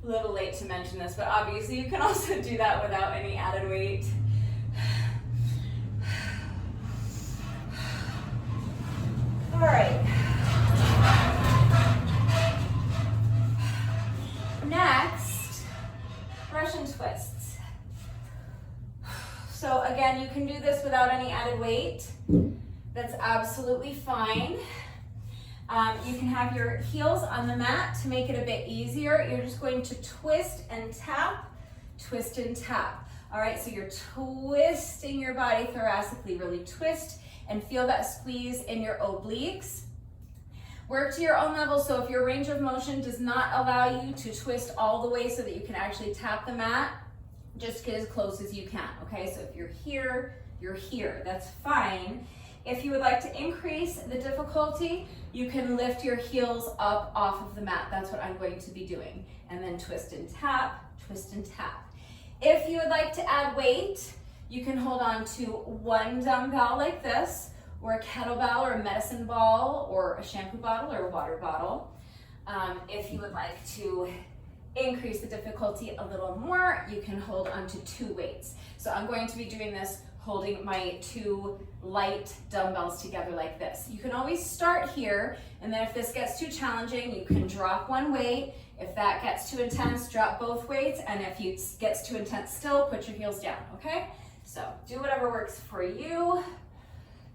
[SPEAKER 1] little late to mention this, but obviously you can also do that without any added weight. All right. Next, Russian twists. So again, you can do this without any added weight. That's absolutely fine. You can have your heels on the mat to make it a bit easier. You're just going to twist and tap, twist and tap. All right, so you're twisting your body thoracically, really twist and feel that squeeze in your obliques. Work to your own level, so if your range of motion does not allow you to twist all the way so that you can actually tap the mat, just get as close as you can, okay? So if you're here, that's fine. If you would like to increase the difficulty, you can lift your heels up off of the mat. That's what I'm going to be doing. And then twist and tap, twist and tap. If you would like to add weight, you can hold on to one dumbbell like this, or a kettlebell, or a medicine ball, or a shampoo bottle, or a water bottle. If you would like to increase the difficulty a little more, you can hold on to 2 weights. So I'm going to be doing this holding my 2 light dumbbells together like this. You can always start here, and then if this gets too challenging, you can drop 1 weight. If that gets too intense, drop both weights, and if it gets too intense still, put your heels down, okay? So do whatever works for you.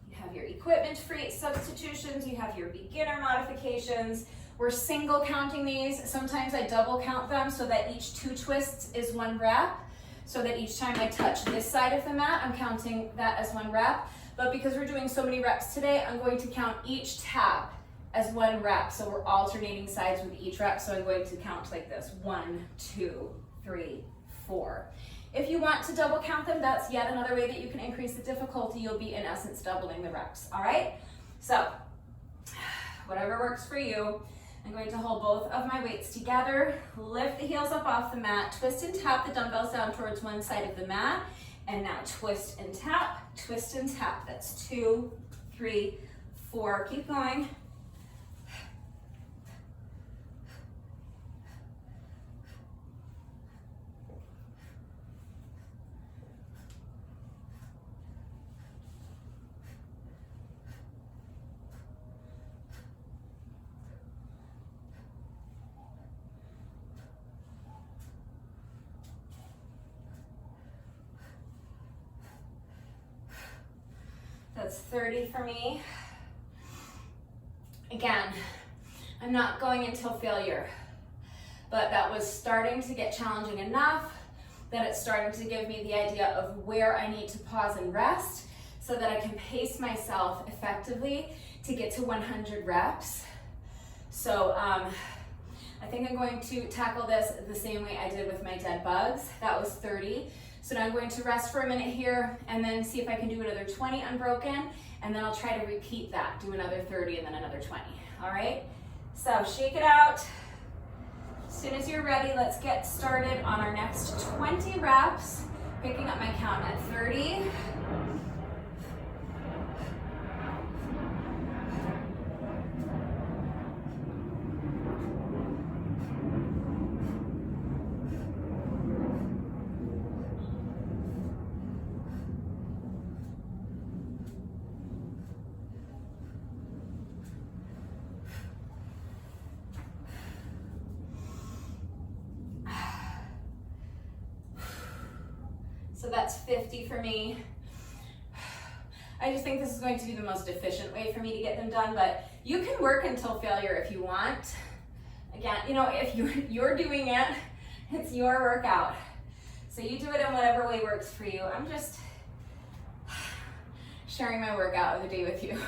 [SPEAKER 1] You have your equipment-free substitutions, you have your beginner modifications. We're single counting these. Sometimes I double count them so that each 2 twists is 1 rep. So that each time I touch this side of the mat, I'm counting that as 1 rep. But because we're doing so many reps today, I'm going to count each tap as 1 rep. So we're alternating sides with each rep. So I'm going to count like this: 1, 2, 3, 4. If you want to double count them, that's yet another way that you can increase the difficulty. You'll be, in essence, doubling the reps, all right? So whatever works for you. I'm going to hold both of my weights together, lift the heels up off the mat, twist and tap the dumbbells down towards one side of the mat, and now twist and tap, twist and tap. That's 2, 3, 4. Keep going. That's 30 for me. Again, I'm not going until failure, but that was starting to get challenging enough that it's starting to give me the idea of where I need to pause and rest so that I can pace myself effectively to get to 100 reps. So I think I'm going to tackle this the same way I did with my dead bugs. That was 30. So now I'm going to rest for a minute here and then see if I can do another 20 unbroken, and then I'll try to repeat that, do another 30 and then another 20, all right? So shake it out. As soon as you're ready, let's get started on our next 20 reps, picking up my count at 30. So that's 50 for me. I just think this is going to be the most efficient way for me to get them done, but you can work until failure if you want. Again, you know, if you're doing it, it's your workout. So you do it in whatever way works for you. I'm just sharing my workout of the day with you,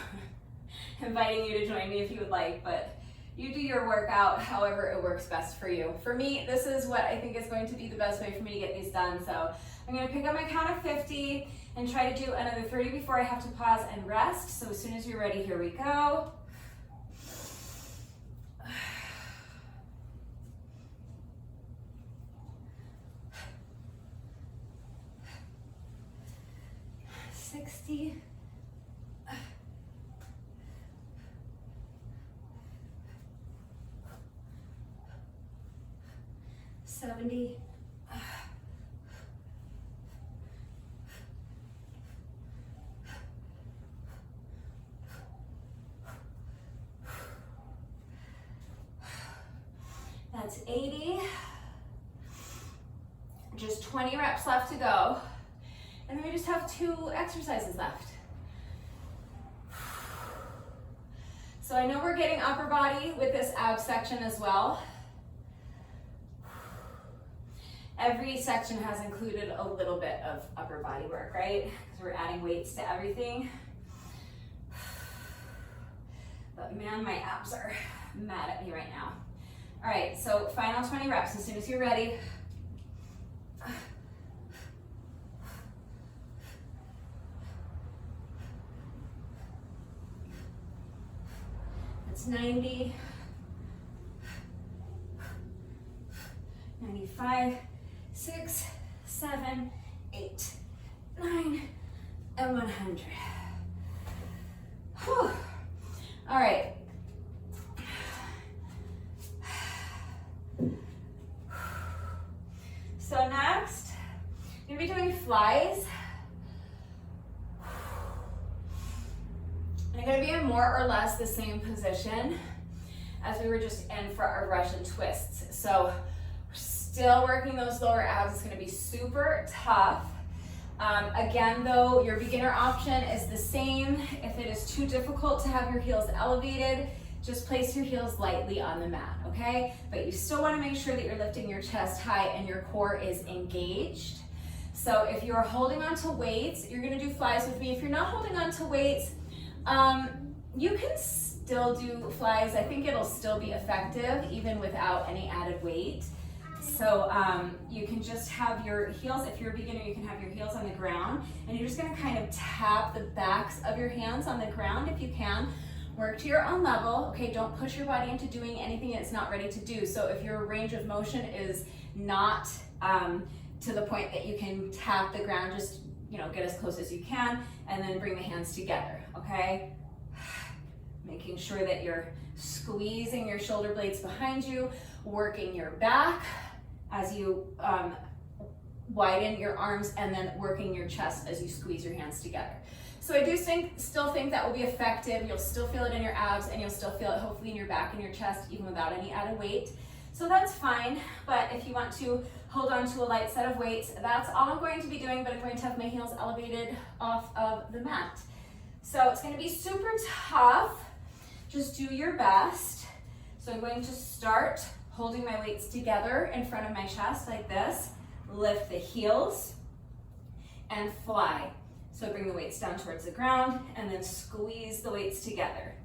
[SPEAKER 1] inviting you to join me if you would like, but you do your workout however it works best for you. For me, this is what I think is going to be the best way for me to get these done. So I'm going to pick up my count of 50 and try to do another 30 before I have to pause and rest. So as soon as you're ready, here we go. $60. 70. That's 80. Just 20 reps left to go. And then we just have 2 exercises left. So I know we're getting upper body with this ab section as well. Every section has included a little bit of upper body work, right? Because we're adding weights to everything. But man, my abs are mad at me right now. All right, so final 20 reps as soon as you're ready. That's 90, 95, 6, 7, 8, 9, and 100. Whew. All right. So next, I'm gonna be doing flies. I'm gonna be in more or less the same position as we were just in for our Russian twists. So we're still working those lower abs. It's gonna be super tough. Again though, your beginner option is the same. If it is too difficult to have your heels elevated, just place your heels lightly on the mat, okay? But you still wanna make sure that you're lifting your chest high and your core is engaged. So if you're holding on to weights, you're gonna do flies with me. If you're not holding on to weights, you can still do flies. I think it'll still be effective even without any added weight. So you can just have your heels, if you're a beginner, you can have your heels on the ground and you're just gonna kind of tap the backs of your hands on the ground if you can. Work to your own level, okay? Don't push your body into doing anything it's not ready to do. So if your range of motion is not to the point that you can tap the ground, just get as close as you can and then bring the hands together, okay? Making sure that you're squeezing your shoulder blades behind you, working your back as you widen your arms, and then working your chest as you squeeze your hands together. So I do still think that will be effective. You'll still feel it in your abs and you'll still feel it hopefully in your back and your chest even without any added weight. So that's fine, but if you want to hold on to a light set of weights, that's all I'm going to be doing, but I'm going to have my heels elevated off of the mat. So it's going to be super tough. Just do your best. So I'm going to start holding my weights together in front of my chest like this. Lift the heels and fly. So bring the weights down towards the ground and then squeeze the weights together.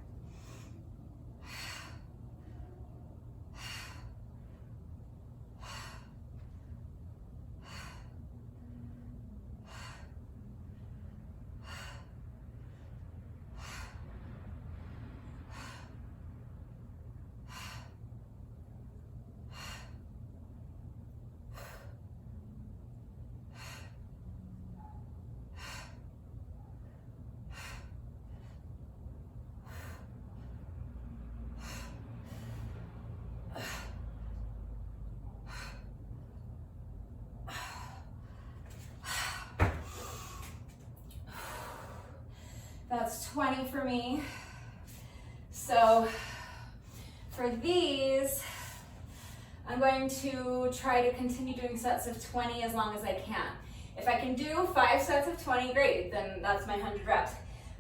[SPEAKER 1] That's 20 for me. So for these, I'm going to try to continue doing sets of 20 as long as I can. If I can do 5 sets of 20, great, then that's my 100 reps.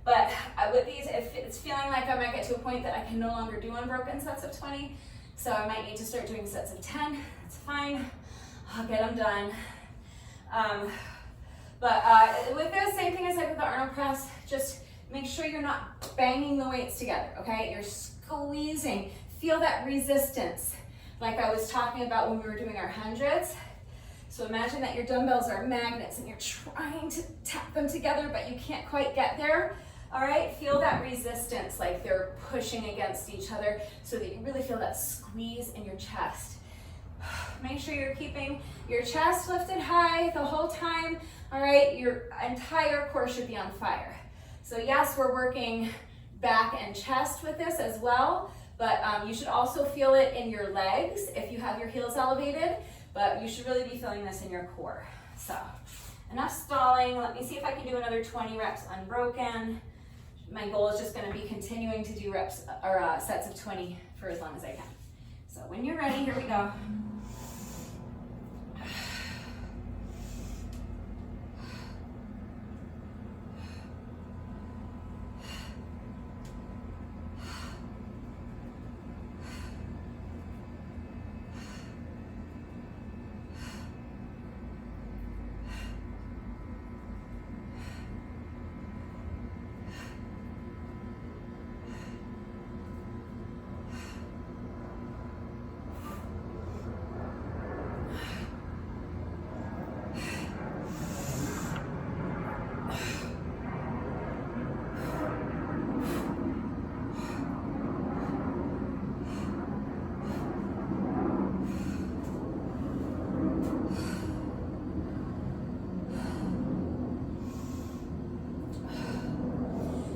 [SPEAKER 1] But with these, if it's feeling like I might get to a point that I can no longer do unbroken sets of 20, so I might need to start doing sets of 10, that's fine. I'll get them done. With this, same thing as like with the Arnold press, just make sure you're not banging the weights together, okay? You're squeezing. Feel that resistance, like I was talking about when we were doing our hundreds. So imagine that your dumbbells are magnets and you're trying to tap them together, but you can't quite get there. All right, feel that resistance, like they're pushing against each other so that you really feel that squeeze in your chest. Make sure you're keeping your chest lifted high the whole time. All right, your entire core should be on fire. So yes, we're working back and chest with this as well, but you should also feel it in your legs if you have your heels elevated, but you should really be feeling this in your core. So enough stalling. Let me see if I can do another 20 reps unbroken. My goal is just going to be continuing to do reps or sets of 20 for as long as I can. So when you're ready, here we go.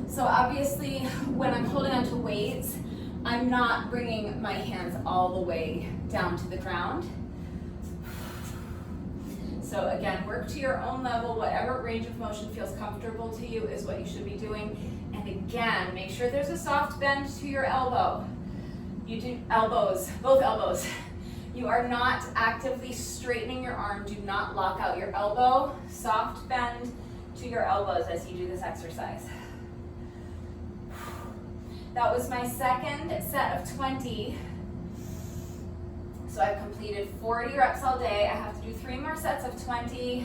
[SPEAKER 1] So obviously, when I'm holding onto weights, I'm not bringing my hands all the way down to the ground. So again, work to your own level. Whatever range of motion feels comfortable to you is what you should be doing. And again, make sure there's a soft bend to your elbow. You do elbows, both elbows. You are not actively straightening your arm. Do not lock out your elbow. Soft bend to your elbows as you do this exercise. That was my second set of 20. So I've completed 40 reps all day. I have to do 3 more sets of 20.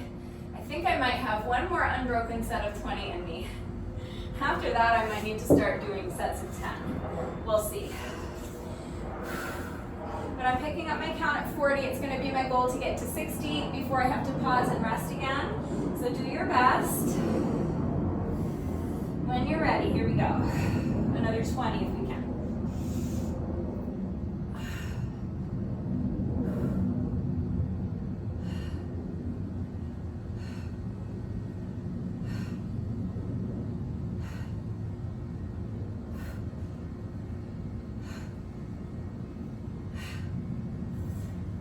[SPEAKER 1] I think I might have 1 more unbroken set of 20 in me. After that, I might need to start doing sets of 10. We'll see. But I'm picking up my count at 40. It's going to be my goal to get to 60 before I have to pause and rest again. So do your best. When you're ready, here we go. Another 20 if we can.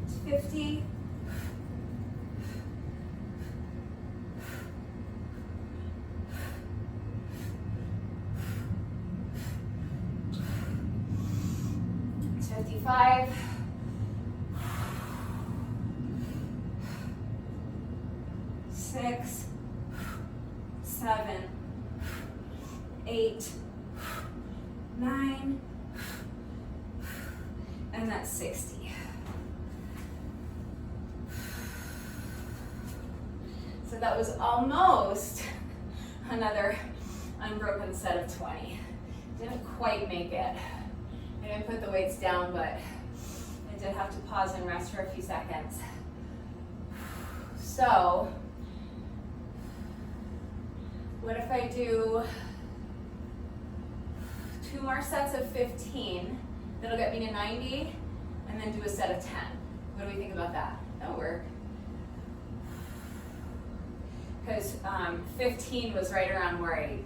[SPEAKER 1] It's 50. It's 55. 6, 7, 8, 9, and that's 60. So that was almost another unbroken set of 20. Didn't quite make it. I didn't put the weights down, but I did have to pause and rest for a few seconds. So, what if I do 2 more sets of 15? That'll get me to 90, and then do a set of 10. What do we think about that? That'll work. Because 15 was right around where I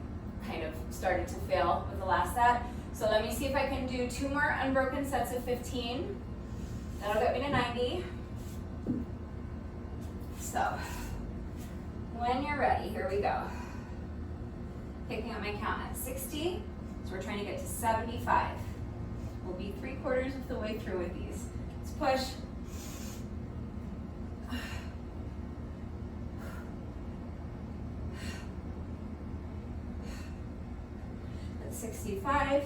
[SPEAKER 1] kind of started to fail with the last set. So let me see if I can do 2 more unbroken sets of 15. That'll get me to 90. So, when you're ready, here we go. Picking up my count at 60, so we're trying to get to 75. We'll be 3/4 of the way through with these. Let's push. 65.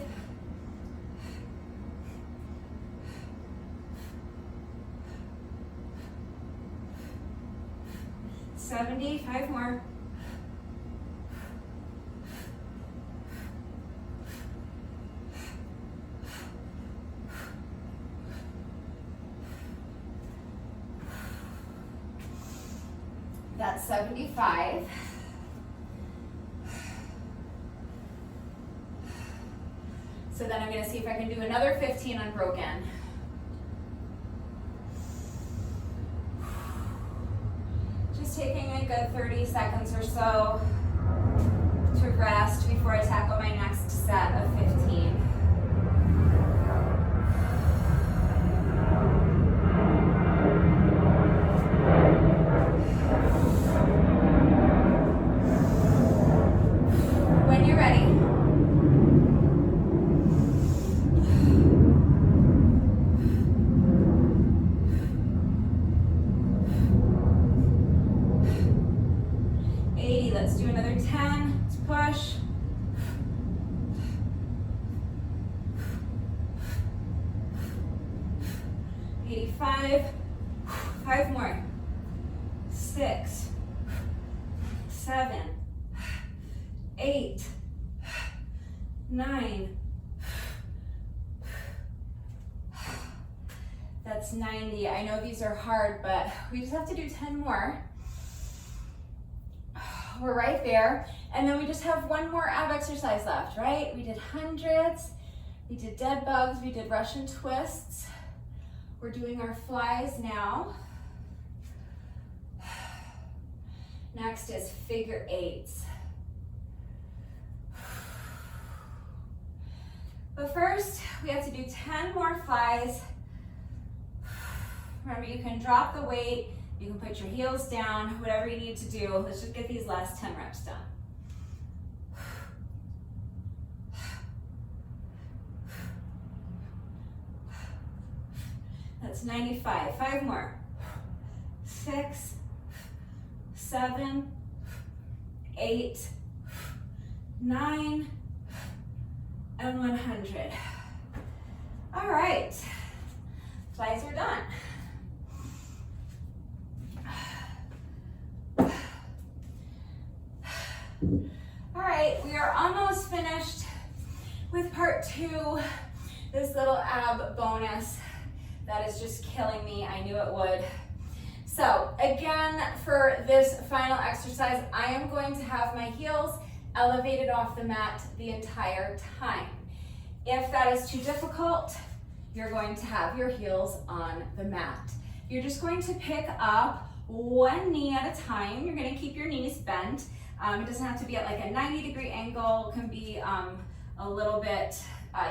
[SPEAKER 1] 70, 5 more. That's 75. So then I'm going to see if I can do another 15 unbroken. Just taking a good 30 seconds or so to rest before I tackle my next set of 15. When you're ready. Let's do another 10. Let's push. $85. 5 more. 6, 7, 8, 9. That's 90. I know these are hard, but we just have to do 10 more. We're right there. And then we just have one more ab exercise left, right? We did hundreds, we did dead bugs, we did Russian twists. We're doing our flies now. Next is figure eights. But first, we have to do 10 more flies. Remember, you can drop the weight, you can put your heels down, whatever you need to do. Let's just get these last 10 reps done. That's 95. 5 more. 6, 7, 8, 9, and 100. All right, flies are done. All right, we are almost finished with part 2, this little ab bonus that is just killing me. I knew it would. So again, for this final exercise, I am going to have my heels elevated off the mat the entire time. If that is too difficult, you're going to have your heels on the mat. You're just going to pick up one knee at a time. You're going to keep your knees bent. It doesn't have to be at like a 90-degree angle. It can be a little bit,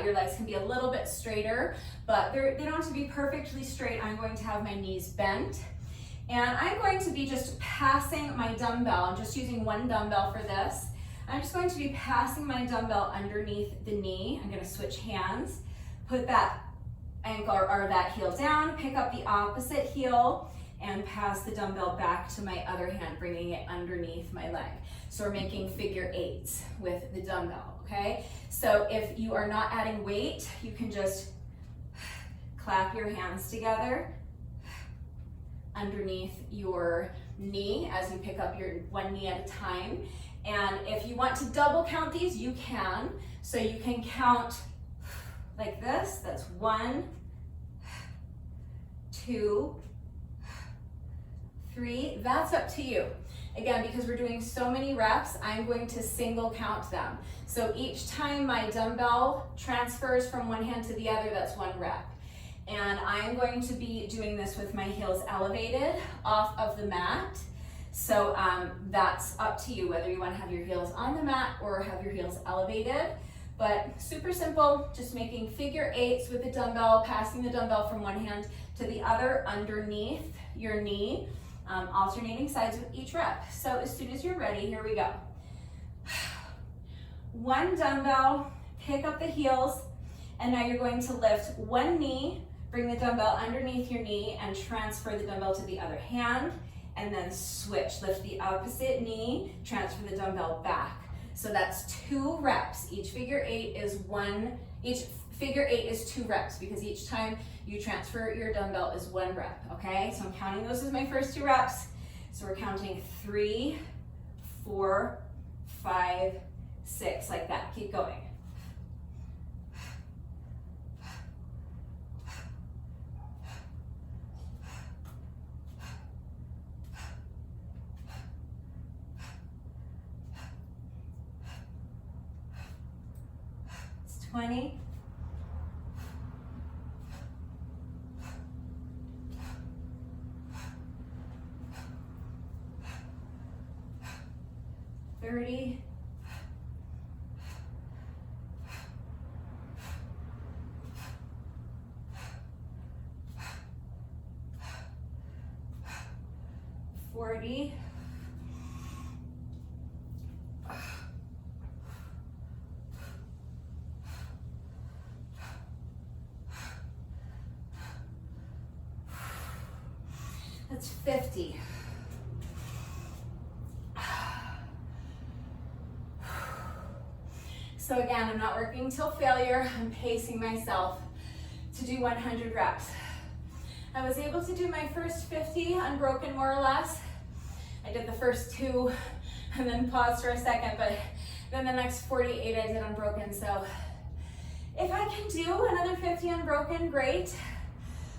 [SPEAKER 1] your legs can be a little bit straighter, but they don't have to be perfectly straight. I'm going to have my knees bent. And I'm going to be just passing my dumbbell. I'm just using one dumbbell for this. I'm just going to be passing my dumbbell underneath the knee. I'm going to switch hands, put that ankle or that heel down, pick up the opposite heel, and pass the dumbbell back to my other hand, bringing it underneath my leg. So we're making figure eights with the dumbbell, okay? So if you are not adding weight, you can just clap your hands together underneath your knee as you pick up your one knee at a time. And if you want to double count these, you can. So you can count like this. That's 1, 2, 3. That's up to you. Again, because we're doing so many reps, I'm going to single count them. So each time my dumbbell transfers from one hand to the other, that's 1 rep. And I'm going to be doing this with my heels elevated off of the mat. So that's up to you, whether you want to have your heels on the mat or have your heels elevated. But super simple, just making figure eights with the dumbbell, passing the dumbbell from one hand to the other underneath your knee, alternating sides with each rep. So as soon as you're ready, here we go. 1 dumbbell, pick up the heels, and now you're going to lift one knee, bring the dumbbell underneath your knee, and transfer the dumbbell to the other hand, and then switch. Lift the opposite knee, transfer the dumbbell back. So that's 2 reps. Each figure eight is 2 reps because each time you transfer your dumbbell is 1 rep, okay? So I'm counting those as my first 2 reps. So we're counting 3, 4, 5, 6, like that. Keep going. It's 20. 30. 40. 50. So again, I'm not working till failure. I'm pacing myself to do 100 reps. I was able to do my first 50 unbroken more or less. I did the first 2 and then paused for a second, but then the next 48 I did unbroken. So if I can do another 50 unbroken, great,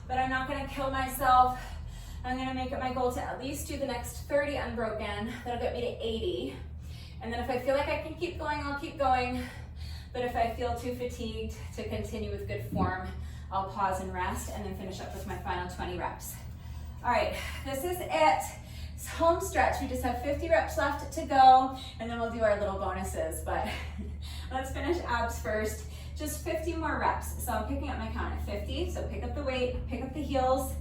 [SPEAKER 1] but I'm not gonna kill myself. I'm gonna make it my goal to at least do the next 30 unbroken. That'll get me to 80. And then if I feel like I can keep going, I'll keep going. But if I feel too fatigued to continue with good form, I'll pause and rest and then finish up with my final 20 reps. All right, this is it. It's home stretch. We just have 50 reps left to go, and then we'll do our little bonuses. But let's finish abs first. Just 50 more reps. So I'm picking up my count at 50. So pick up the weight, pick up the heels.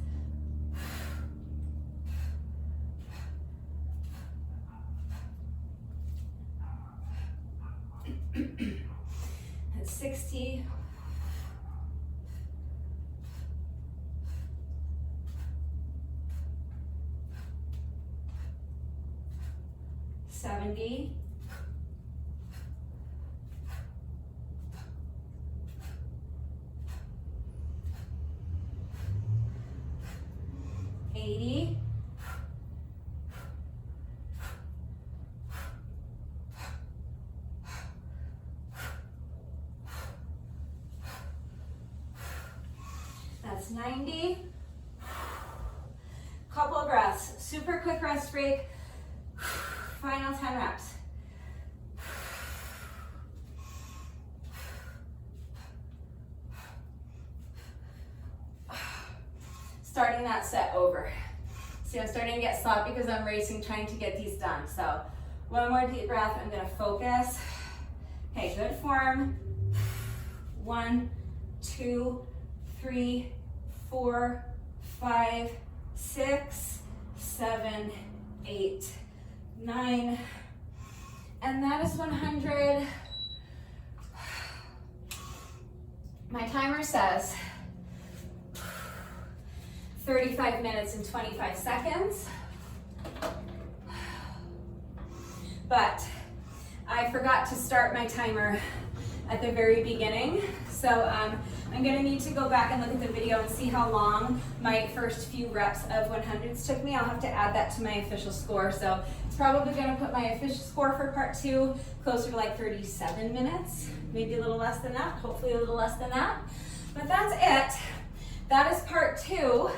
[SPEAKER 1] That's 60. 70. 80. 90. Couple of breaths, super quick rest break. Final 10 reps. Starting that set over. See, I'm starting to get sloppy because I'm racing, trying to get these done. So one more deep breath, I'm gonna focus. Okay, good form. 1, 2, 3, 4, 5, 6, 7, 8, 9, and that is 100. My timer says 35 minutes and 25 seconds, but I forgot to start my timer at the very beginning, so I'm gonna need to go back and look at the video and see how long my first few reps of 100s took me. I'll have to add that to my official score. So it's probably gonna put my official score for part 2 closer to like 37 minutes, maybe a little less than that, hopefully a little less than that. But that's it. That is part 2.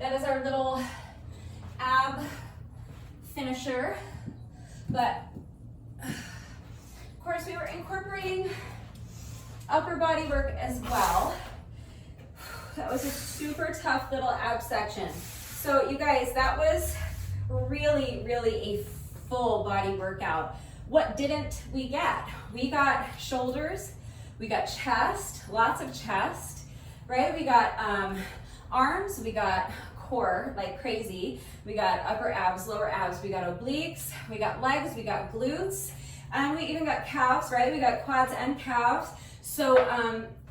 [SPEAKER 1] That is our little ab finisher. But of course we were incorporating upper body work as well. That was a super tough little ab section. So you guys, that was really, really a full body workout. What didn't we get? We got shoulders, we got chest, lots of chest, right? We got arms, we got core like crazy. We got upper abs, lower abs, we got obliques, we got legs, we got glutes, and we even got calves, right? We got quads and calves. So,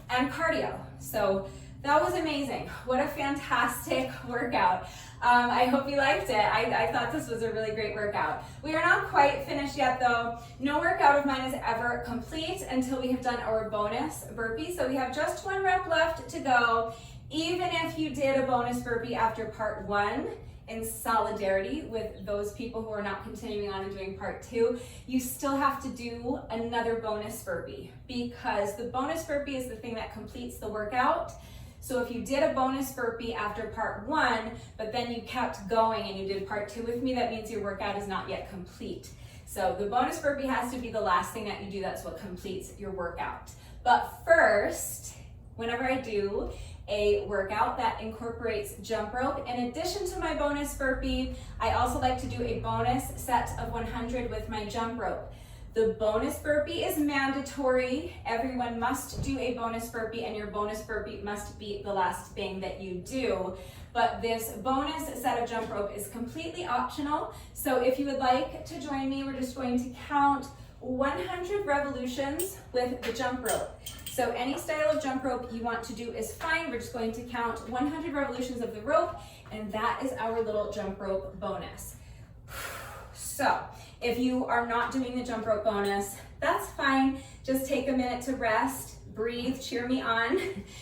[SPEAKER 1] and cardio. So That was amazing. What a fantastic workout. I hope you liked it. I thought this was a really great workout. We are not quite finished yet though. No workout of mine is ever complete until we have done our bonus burpee. So we have just 1 rep left to go. Even if you did a bonus burpee after part 1, in solidarity with those people who are not continuing on and doing part 2, you still have to do another bonus burpee, because the bonus burpee is the thing that completes the workout. So if you did a bonus burpee after part 1, but then you kept going and you did part 2 with me, that means your workout is not yet complete. So the bonus burpee has to be the last thing that you do. That's what completes your workout. But first, whenever I do a workout that incorporates jump rope, in addition to my bonus burpee, I also like to do a bonus set of 100 with my jump rope. The bonus burpee is mandatory. Everyone must do a bonus burpee, and your bonus burpee must be the last thing that you do. But this bonus set of jump rope is completely optional. So if you would like to join me, we're just going to count 100 revolutions with the jump rope. So any style of jump rope you want to do is fine. We're just going to count 100 revolutions of the rope, and that is our little jump rope bonus. So if you are not doing the jump rope bonus, that's fine. Just take a minute to rest, breathe, cheer me on.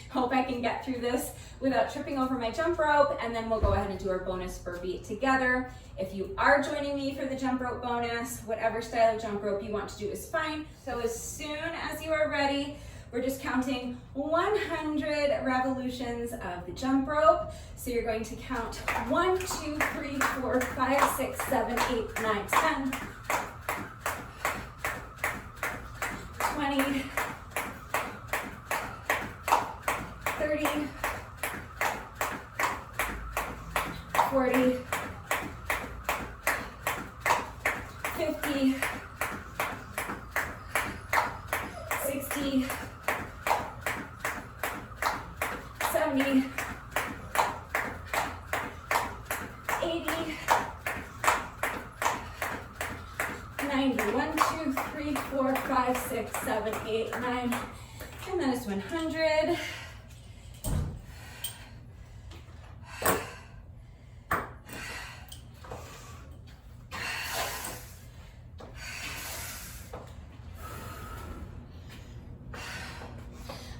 [SPEAKER 1] Hope I can get through this without tripping over my jump rope, and then we'll go ahead and do our bonus burpee together. If you are joining me for the jump rope bonus, whatever style of jump rope you want to do is fine. So as soon as you are ready, we're just counting 100 revolutions of the jump rope. So you're going to count 1, 2, 3, 4, 5, 6, 7, 8, 9, 10, 20, 30, 40, 50, 60, 70, 80, 90, 1, 2, 3, 4, 5, 6, 7, 8, 9, and then it's 100.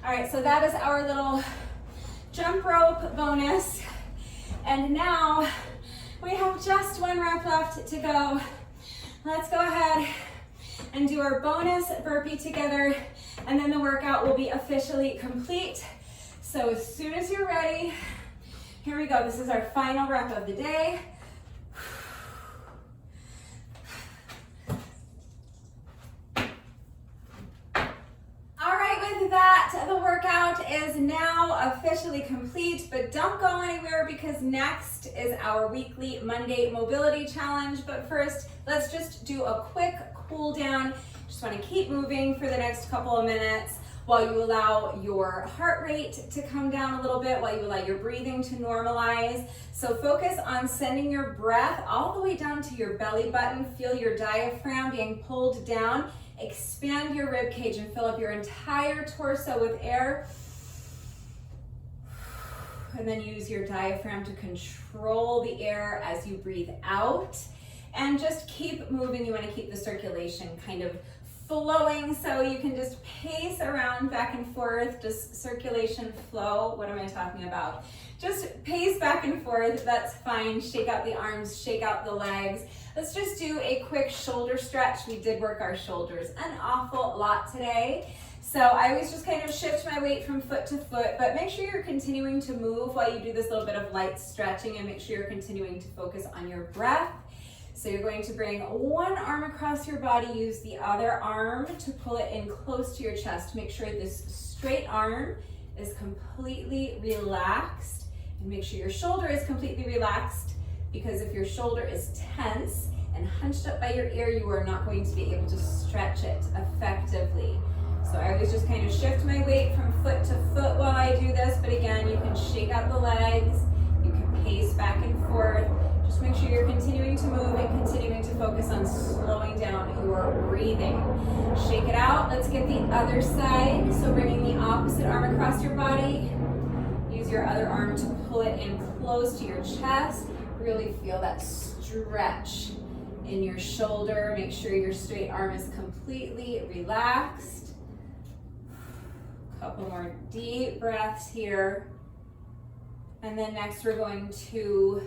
[SPEAKER 1] All right, so that is our little jump rope bonus. And now we have just 1 rep left to go. Let's go ahead and do our bonus burpee together, and then the workout will be officially complete. So as soon as you're ready, here we go. This is our final rep of the day. The workout is now officially complete, but don't go anywhere because next is our weekly Monday mobility challenge. But first, let's just do a quick cool down. Just want to keep moving for the next couple of minutes while you allow your heart rate to come down a little bit, while you allow your breathing to normalize. So focus on sending your breath all the way down to your belly button. Feel your diaphragm being pulled down. Expand your rib cage and fill up your entire torso with air. And then use your diaphragm to control the air as you breathe out. And just keep moving. You want to keep the circulation kind of flowing, so you can just pace around back and forth, just circulation flow. What am I talking about? Just pace back and forth, that's fine. Shake out the arms, shake out the legs. Let's just do a quick shoulder stretch. We did work our shoulders an awful lot today. So I always just kind of shift my weight from foot to foot, but make sure you're continuing to move while you do this little bit of light stretching, and make sure you're continuing to focus on your breath. So you're going to bring one arm across your body, use the other arm to pull it in close to your chest. Make sure this straight arm is completely relaxed, and make sure your shoulder is completely relaxed, because if your shoulder is tense and hunched up by your ear, you are not going to be able to stretch it effectively. So I always just kind of shift my weight from foot to foot while I do this, but again, you can shake out the legs, you can pace back and forth. Just make sure you're continuing to move and continuing to focus on slowing down your breathing. Shake it out. Let's get the other side. So bringing the opposite arm across your body. use your other arm to pull it in close to your chest. Really feel that stretch in your shoulder. Make sure your straight arm is completely relaxed. Couple more deep breaths here. And then next we're going to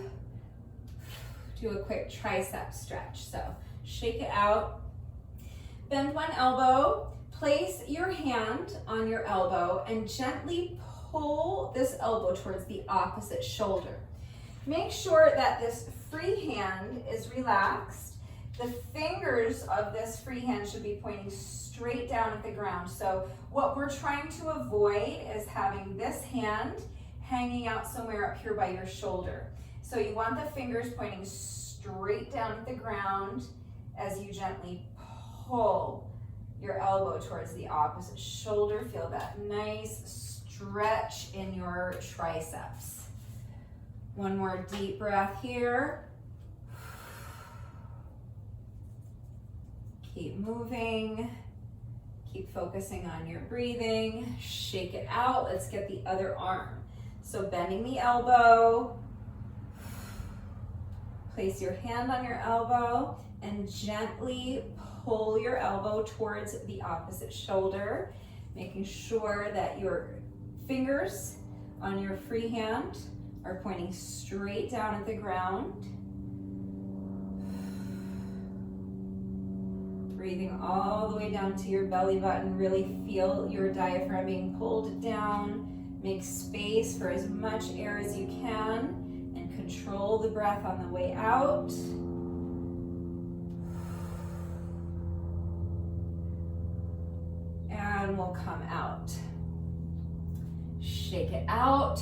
[SPEAKER 1] do a quick tricep stretch. So shake it out. Bend one elbow. Place your hand on your elbow and gently pull this elbow towards the opposite shoulder. Make sure that this free hand is relaxed. The fingers of this free hand should be pointing straight down at the ground. So what we're trying to avoid is having this hand hanging out somewhere up here by your shoulder. So you want the fingers pointing straight down at the ground as you gently pull your elbow towards the opposite shoulder. Feel that nice stretch in your triceps. One more deep breath here. Keep moving. Keep focusing on your breathing. Shake it out. Let's get the other arm. So bending the elbow. Place your hand on your elbow and gently pull your elbow towards the opposite shoulder, making sure that your fingers on your free hand are pointing straight down at the ground. Breathing all the way down to your belly button. Really feel your diaphragm being pulled down. Make space for as much air as you can and control the breath on the way out. And we'll come out. Shake it out.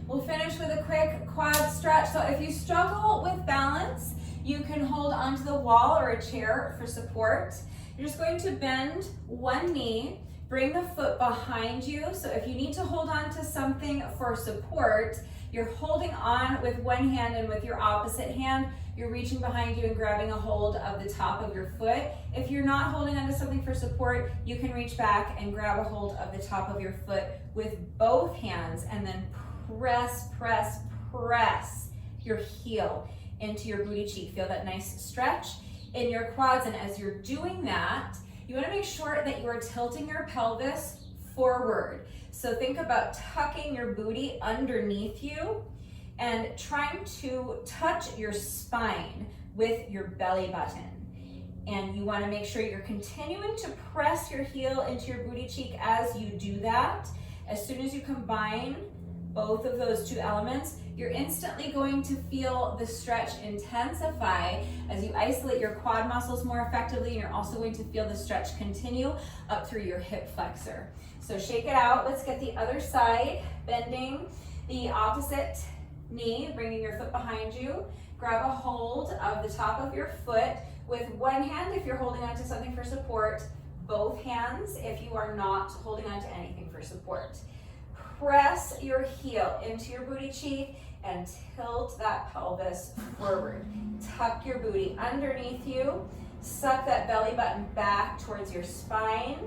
[SPEAKER 1] We'll finish with a quick quad stretch. So if you struggle with balance, you can hold onto the wall or a chair for support. You're just going to bend one knee, bring the foot behind you. So if you need to hold on to something for support, you're holding on with one hand, and with your opposite hand, you're reaching behind you and grabbing a hold of the top of your foot. If you're not holding onto something for support, you can reach back and grab a hold of the top of your foot with both hands, and then press, press, press your heel into your booty cheek. Feel that nice stretch in your quads. And as you're doing that, you want to make sure that you are tilting your pelvis forward. So think about tucking your booty underneath you and trying to touch your spine with your belly button. And you want to make sure you're continuing to press your heel into your booty cheek as you do that. As soon as you combine both of those two elements, you're instantly going to feel the stretch intensify as you isolate your quad muscles more effectively, and you're also going to feel the stretch continue up through your hip flexor. So shake it out. Let's get the other side, bending the opposite knee, bringing your foot behind you. Grab a hold of the top of your foot with one hand if you're holding onto something for support, both hands if you are not holding onto anything for support. Press your heel into your booty cheek and tilt that pelvis forward. Tuck your booty underneath you. Suck that belly button back towards your spine.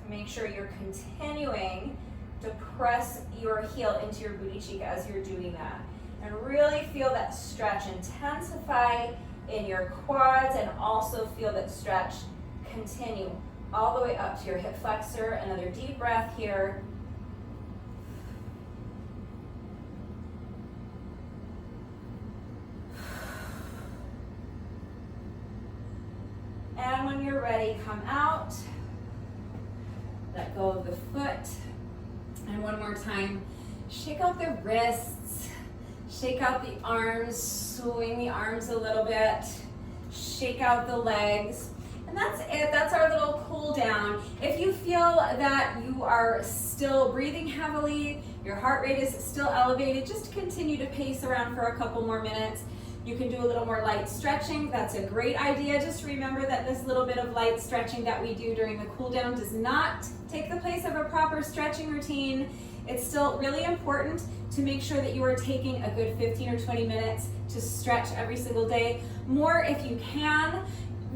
[SPEAKER 1] Make sure you're continuing to press your heel into your booty cheek as you're doing that. And really feel that stretch intensify in your quads, and also feel that stretch continue all the way up to your hip flexor. Another deep breath here. And when you're ready, come out. Let go of the foot. And one more time, shake out the wrists, shake out the arms, swing the arms a little bit, shake out the legs. And that's it. That's our little cool down. If you feel that you are still breathing heavily, your heart rate is still elevated, just continue to pace around for a couple more minutes. You can do a little more light stretching. That's a great idea. Just remember that this little bit of light stretching that we do during the cool down does not take the place of a proper stretching routine. It's still really important to make sure that you are taking a good 15 or 20 minutes to stretch every single day. More if you can.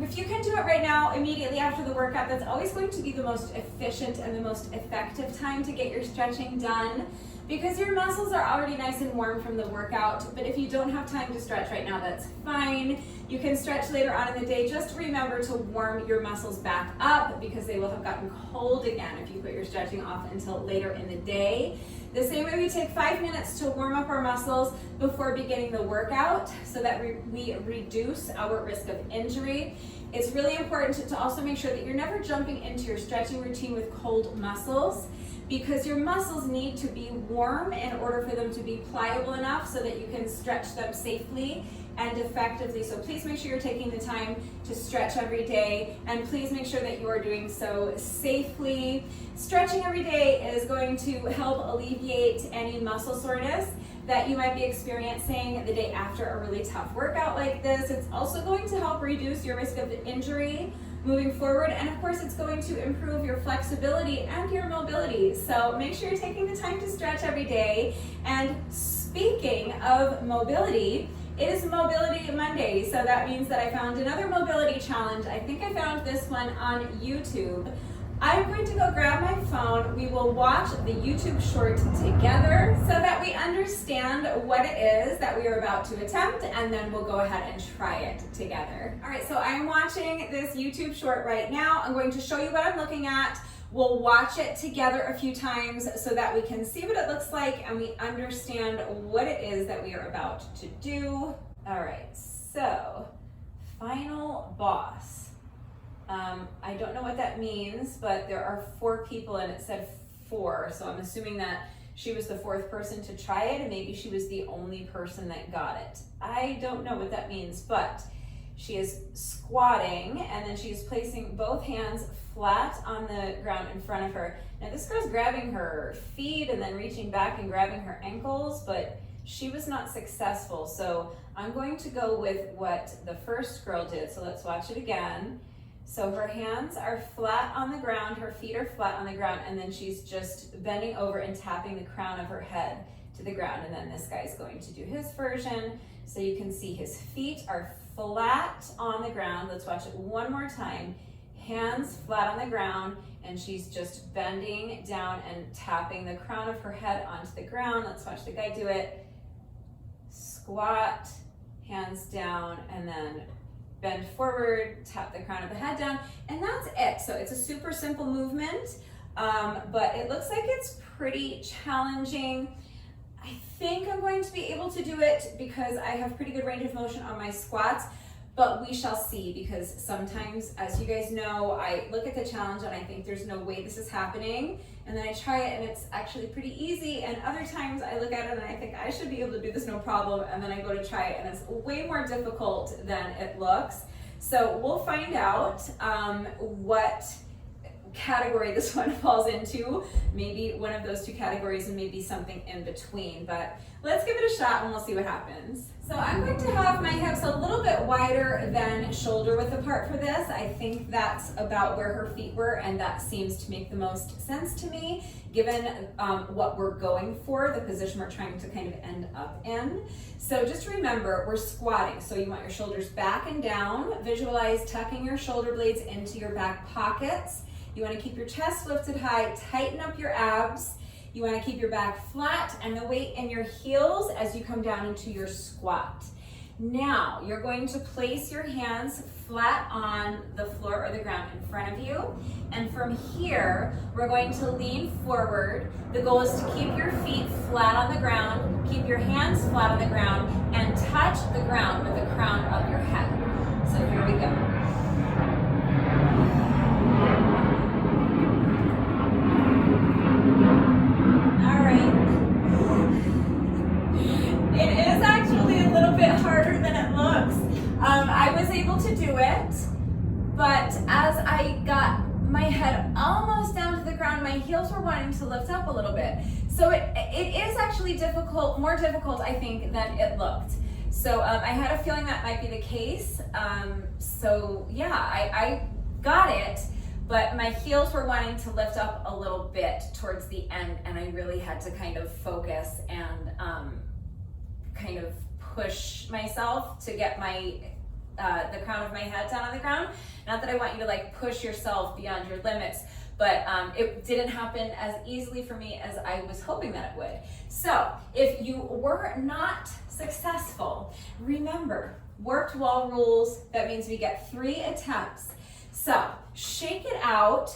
[SPEAKER 1] if you can do it right now, immediately after the workout, that's always going to be the most efficient and the most effective time to get your stretching done, because your muscles are already nice and warm from the workout. But if you don't have time to stretch right now, that's fine. You can stretch later on in the day. Just remember to warm your muscles back up, because they will have gotten cold again if you put your stretching off until later in the day. The same way we take 5 minutes to warm up our muscles before beginning the workout so that we reduce our risk of injury. It's really important to also make sure that you're never jumping into your stretching routine with cold muscles, because your muscles need to be warm in order for them to be pliable enough so that you can stretch them safely and effectively. So please make sure you're taking the time to stretch every day, and please make sure that you are doing so safely. Stretching every day is going to help alleviate any muscle soreness that you might be experiencing the day after a really tough workout like this. It's also going to help reduce your risk of injury moving forward, and of course it's going to improve your flexibility and your mobility. So make sure you're taking the time to stretch every day. And speaking of mobility, it is Mobility Monday, so that means that I found another mobility challenge. I think I found this one on YouTube. I'm going to go grab my phone. We will watch the YouTube short together so that we understand what it is that we are about to attempt, and then we'll go ahead and try it together. All right, so I'm watching this YouTube short right now. I'm going to show you what I'm looking at. We'll watch it together a few times so that we can see what it looks like and we understand what it is that we are about to do. All right, so final boss. I don't know what that means, but there are 4 people and it said 4, so I'm assuming that she was the 4th person to try it, and maybe she was the only person that got it. I don't know what that means, but she is squatting, and then she's placing both hands flat on the ground in front of her. Now this girl's grabbing her feet and then reaching back and grabbing her ankles, but she was not successful. So I'm going to go with what the first girl did. So let's watch it again. So her hands are flat on the ground, her feet are flat on the ground, and then she's just bending over and tapping the crown of her head to the ground. And then this guy's going to do his version. So you can see his feet are flat on the ground. Let's watch it one more time. Hands flat on the ground, and she's just bending down and tapping the crown of her head onto the ground. Let's watch the guy do it. Squat, hands down, and then bend forward, tap the crown of the head down, and that's it. So it's a super simple movement, but it looks like it's pretty challenging. I think I'm going to be able to do it because I have pretty good range of motion on my squats, but we shall see, because sometimes, as you guys know, I look at the challenge and I think there's no way this is happening, and then I try it and it's actually pretty easy, and other times I look at it and I think I should be able to do this no problem, and then I go to try it and it's way more difficult than it looks. So we'll find out what category this one falls into. Maybe one of those 2 categories and maybe something in between, but let's give it a shot and we'll see what happens. So I'm going to have my hips a little bit wider than shoulder width apart for this. I think that's about where her feet were, and that seems to make the most sense to me given what we're going for, the position we're trying to kind of end up in. So just remember, we're squatting, so you want your shoulders back and down. Visualize tucking your shoulder blades into your back pockets. You want to keep your chest lifted high, tighten up your abs. You want to keep your back flat and the weight in your heels as you come down into your squat. Now, you're going to place your hands flat on the floor or the ground in front of you. And from here, we're going to lean forward. The goal is to keep your feet flat on the ground, keep your hands flat on the ground, and touch the ground with the crown of your head. So here we go. Harder than it looks. I was able to do it, but as I got my head almost down to the ground, my heels were wanting to lift up a little bit. So it is actually difficult, more difficult, I think, than it looked. So I had a feeling that might be the case. So yeah, I got it, but my heels were wanting to lift up a little bit towards the end, and I really had to kind of focus and kind of push myself to get my the crown of my head down on the ground. Not that I want you to like push yourself beyond your limits, but it didn't happen as easily for me as I was hoping that it would. So if you were not successful, remember, worked wall rules, that means we get 3 attempts. So shake it out.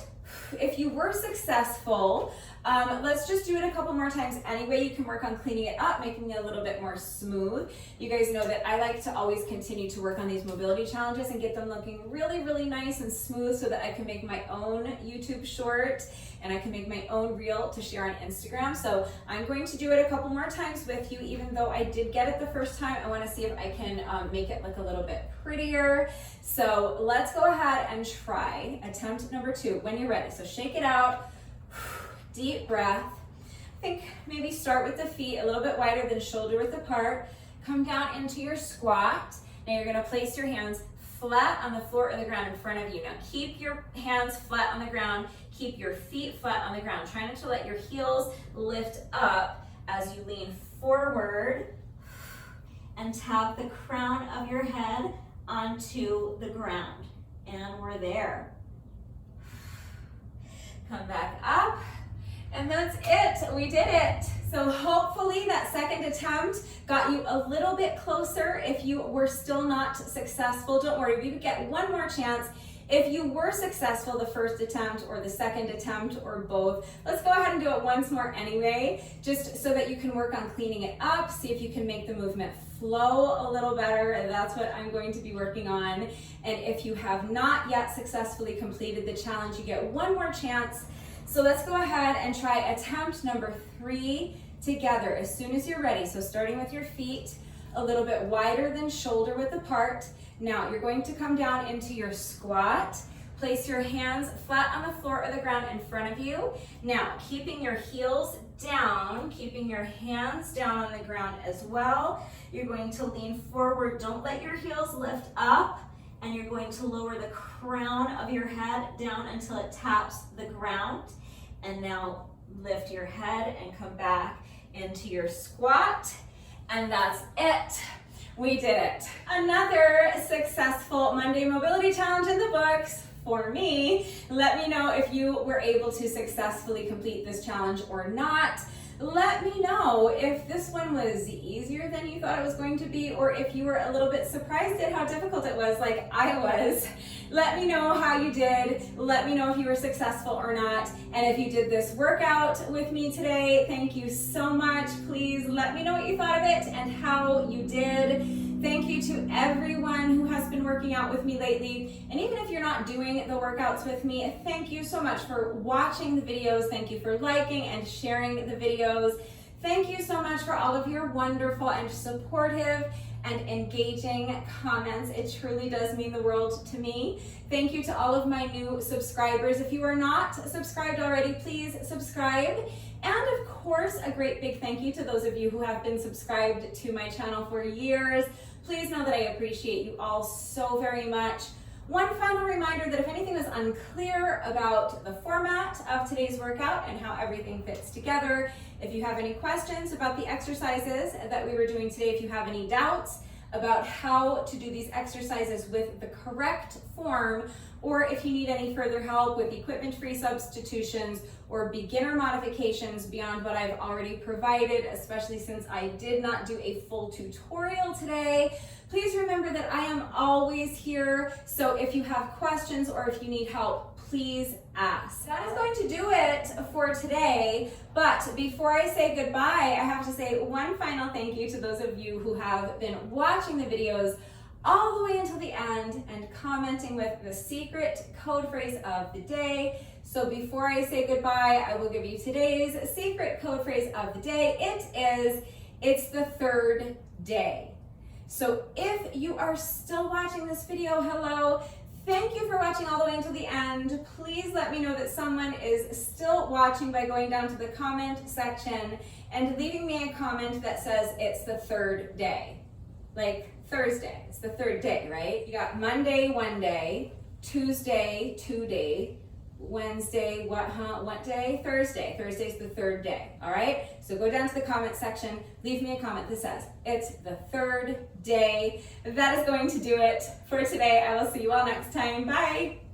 [SPEAKER 1] If you were successful, let's just do it a couple more times anyway. You can work on cleaning it up, making it a little bit more smooth. You guys know that I like to always continue to work on these mobility challenges and get them looking really, really nice and smooth so that I can make my own YouTube short and I can make my own reel to share on Instagram. So I'm going to do it a couple more times with you. Even though I did get it the first time, I want to see if I can make it look a little bit prettier. So let's go ahead and try attempt number 2 when you're ready. So shake it out. Deep breath. I think maybe start with the feet a little bit wider than shoulder width apart. Come down into your squat. Now you're going to place your hands flat on the floor or the ground in front of you. Now keep your hands flat on the ground. Keep your feet flat on the ground. Try not to let your heels lift up as you lean forward and tap the crown of your head onto the ground. And we're there. Come back up. And that's it, we did it. So hopefully that second attempt got you a little bit closer. If you were still not successful, don't worry, we would get one more chance. If you were successful the first attempt or the second attempt or both, let's go ahead and do it once more anyway, just so that you can work on cleaning it up, see if you can make the movement flow a little better. That's what I'm going to be working on. And if you have not yet successfully completed the challenge, you get one more chance. So let's go ahead and try attempt number 3 together as soon as you're ready. So starting with your feet a little bit wider than shoulder width apart. Now you're going to come down into your squat. Place your hands flat on the floor or the ground in front of you. Now keeping your heels down, keeping your hands down on the ground as well. You're going to lean forward. Don't let your heels lift up. And you're going to lower the crown of your head down until it taps the ground. And now lift your head and come back into your squat. And that's it. We did it. Another successful Monday mobility challenge in the books for me. Let me know if you were able to successfully complete this challenge or not. Let me know if this one was easier than you thought it was going to be, or if you were a little bit surprised at how difficult it was like I was. Let me know how you did. Let me know if you were successful or not. And if you did this workout with me today, thank you so much. Please let me know what you thought of it and how you did. Thank you to everyone who has been working out with me lately. And even if you're not doing the workouts with me, thank you so much for watching the videos. Thank you for liking and sharing the videos. Thank you so much for all of your wonderful and supportive and engaging comments. It truly does mean the world to me. Thank you to all of my new subscribers. If you are not subscribed already, please subscribe. And of course, a great big thank you to those of you who have been subscribed to my channel for years. Please know that I appreciate you all so very much. One final reminder that if anything was unclear about the format of today's workout and how everything fits together, if you have any questions about the exercises that we were doing today, if you have any doubts about how to do these exercises with the correct form, or if you need any further help with equipment-free substitutions or beginner modifications beyond what I've already provided, especially since I did not do a full tutorial today, please remember that I am always here. So if you have questions or if you need help, please ask. That is going to do it for today. But before I say goodbye, I have to say one final thank you to those of you who have been watching the videos all the way until the end and commenting with the secret code phrase of the day. So before I say goodbye, I will give you today's secret code phrase of the day. It's the third day. So if you are still watching this video, hello. Thank you for watching all the way until the end. Please let me know that someone is still watching by going down to the comment section and leaving me a comment that says it's the third day. Like Thursday, it's the third day, right? You got Monday, 1 day, Tuesday, 2 day, Wednesday, what day? Thursday. Thursday's the third day, all right? So go down to the comment section, leave me a comment that says, it's the third day. That is going to do it for today. I will see you all next time. Bye.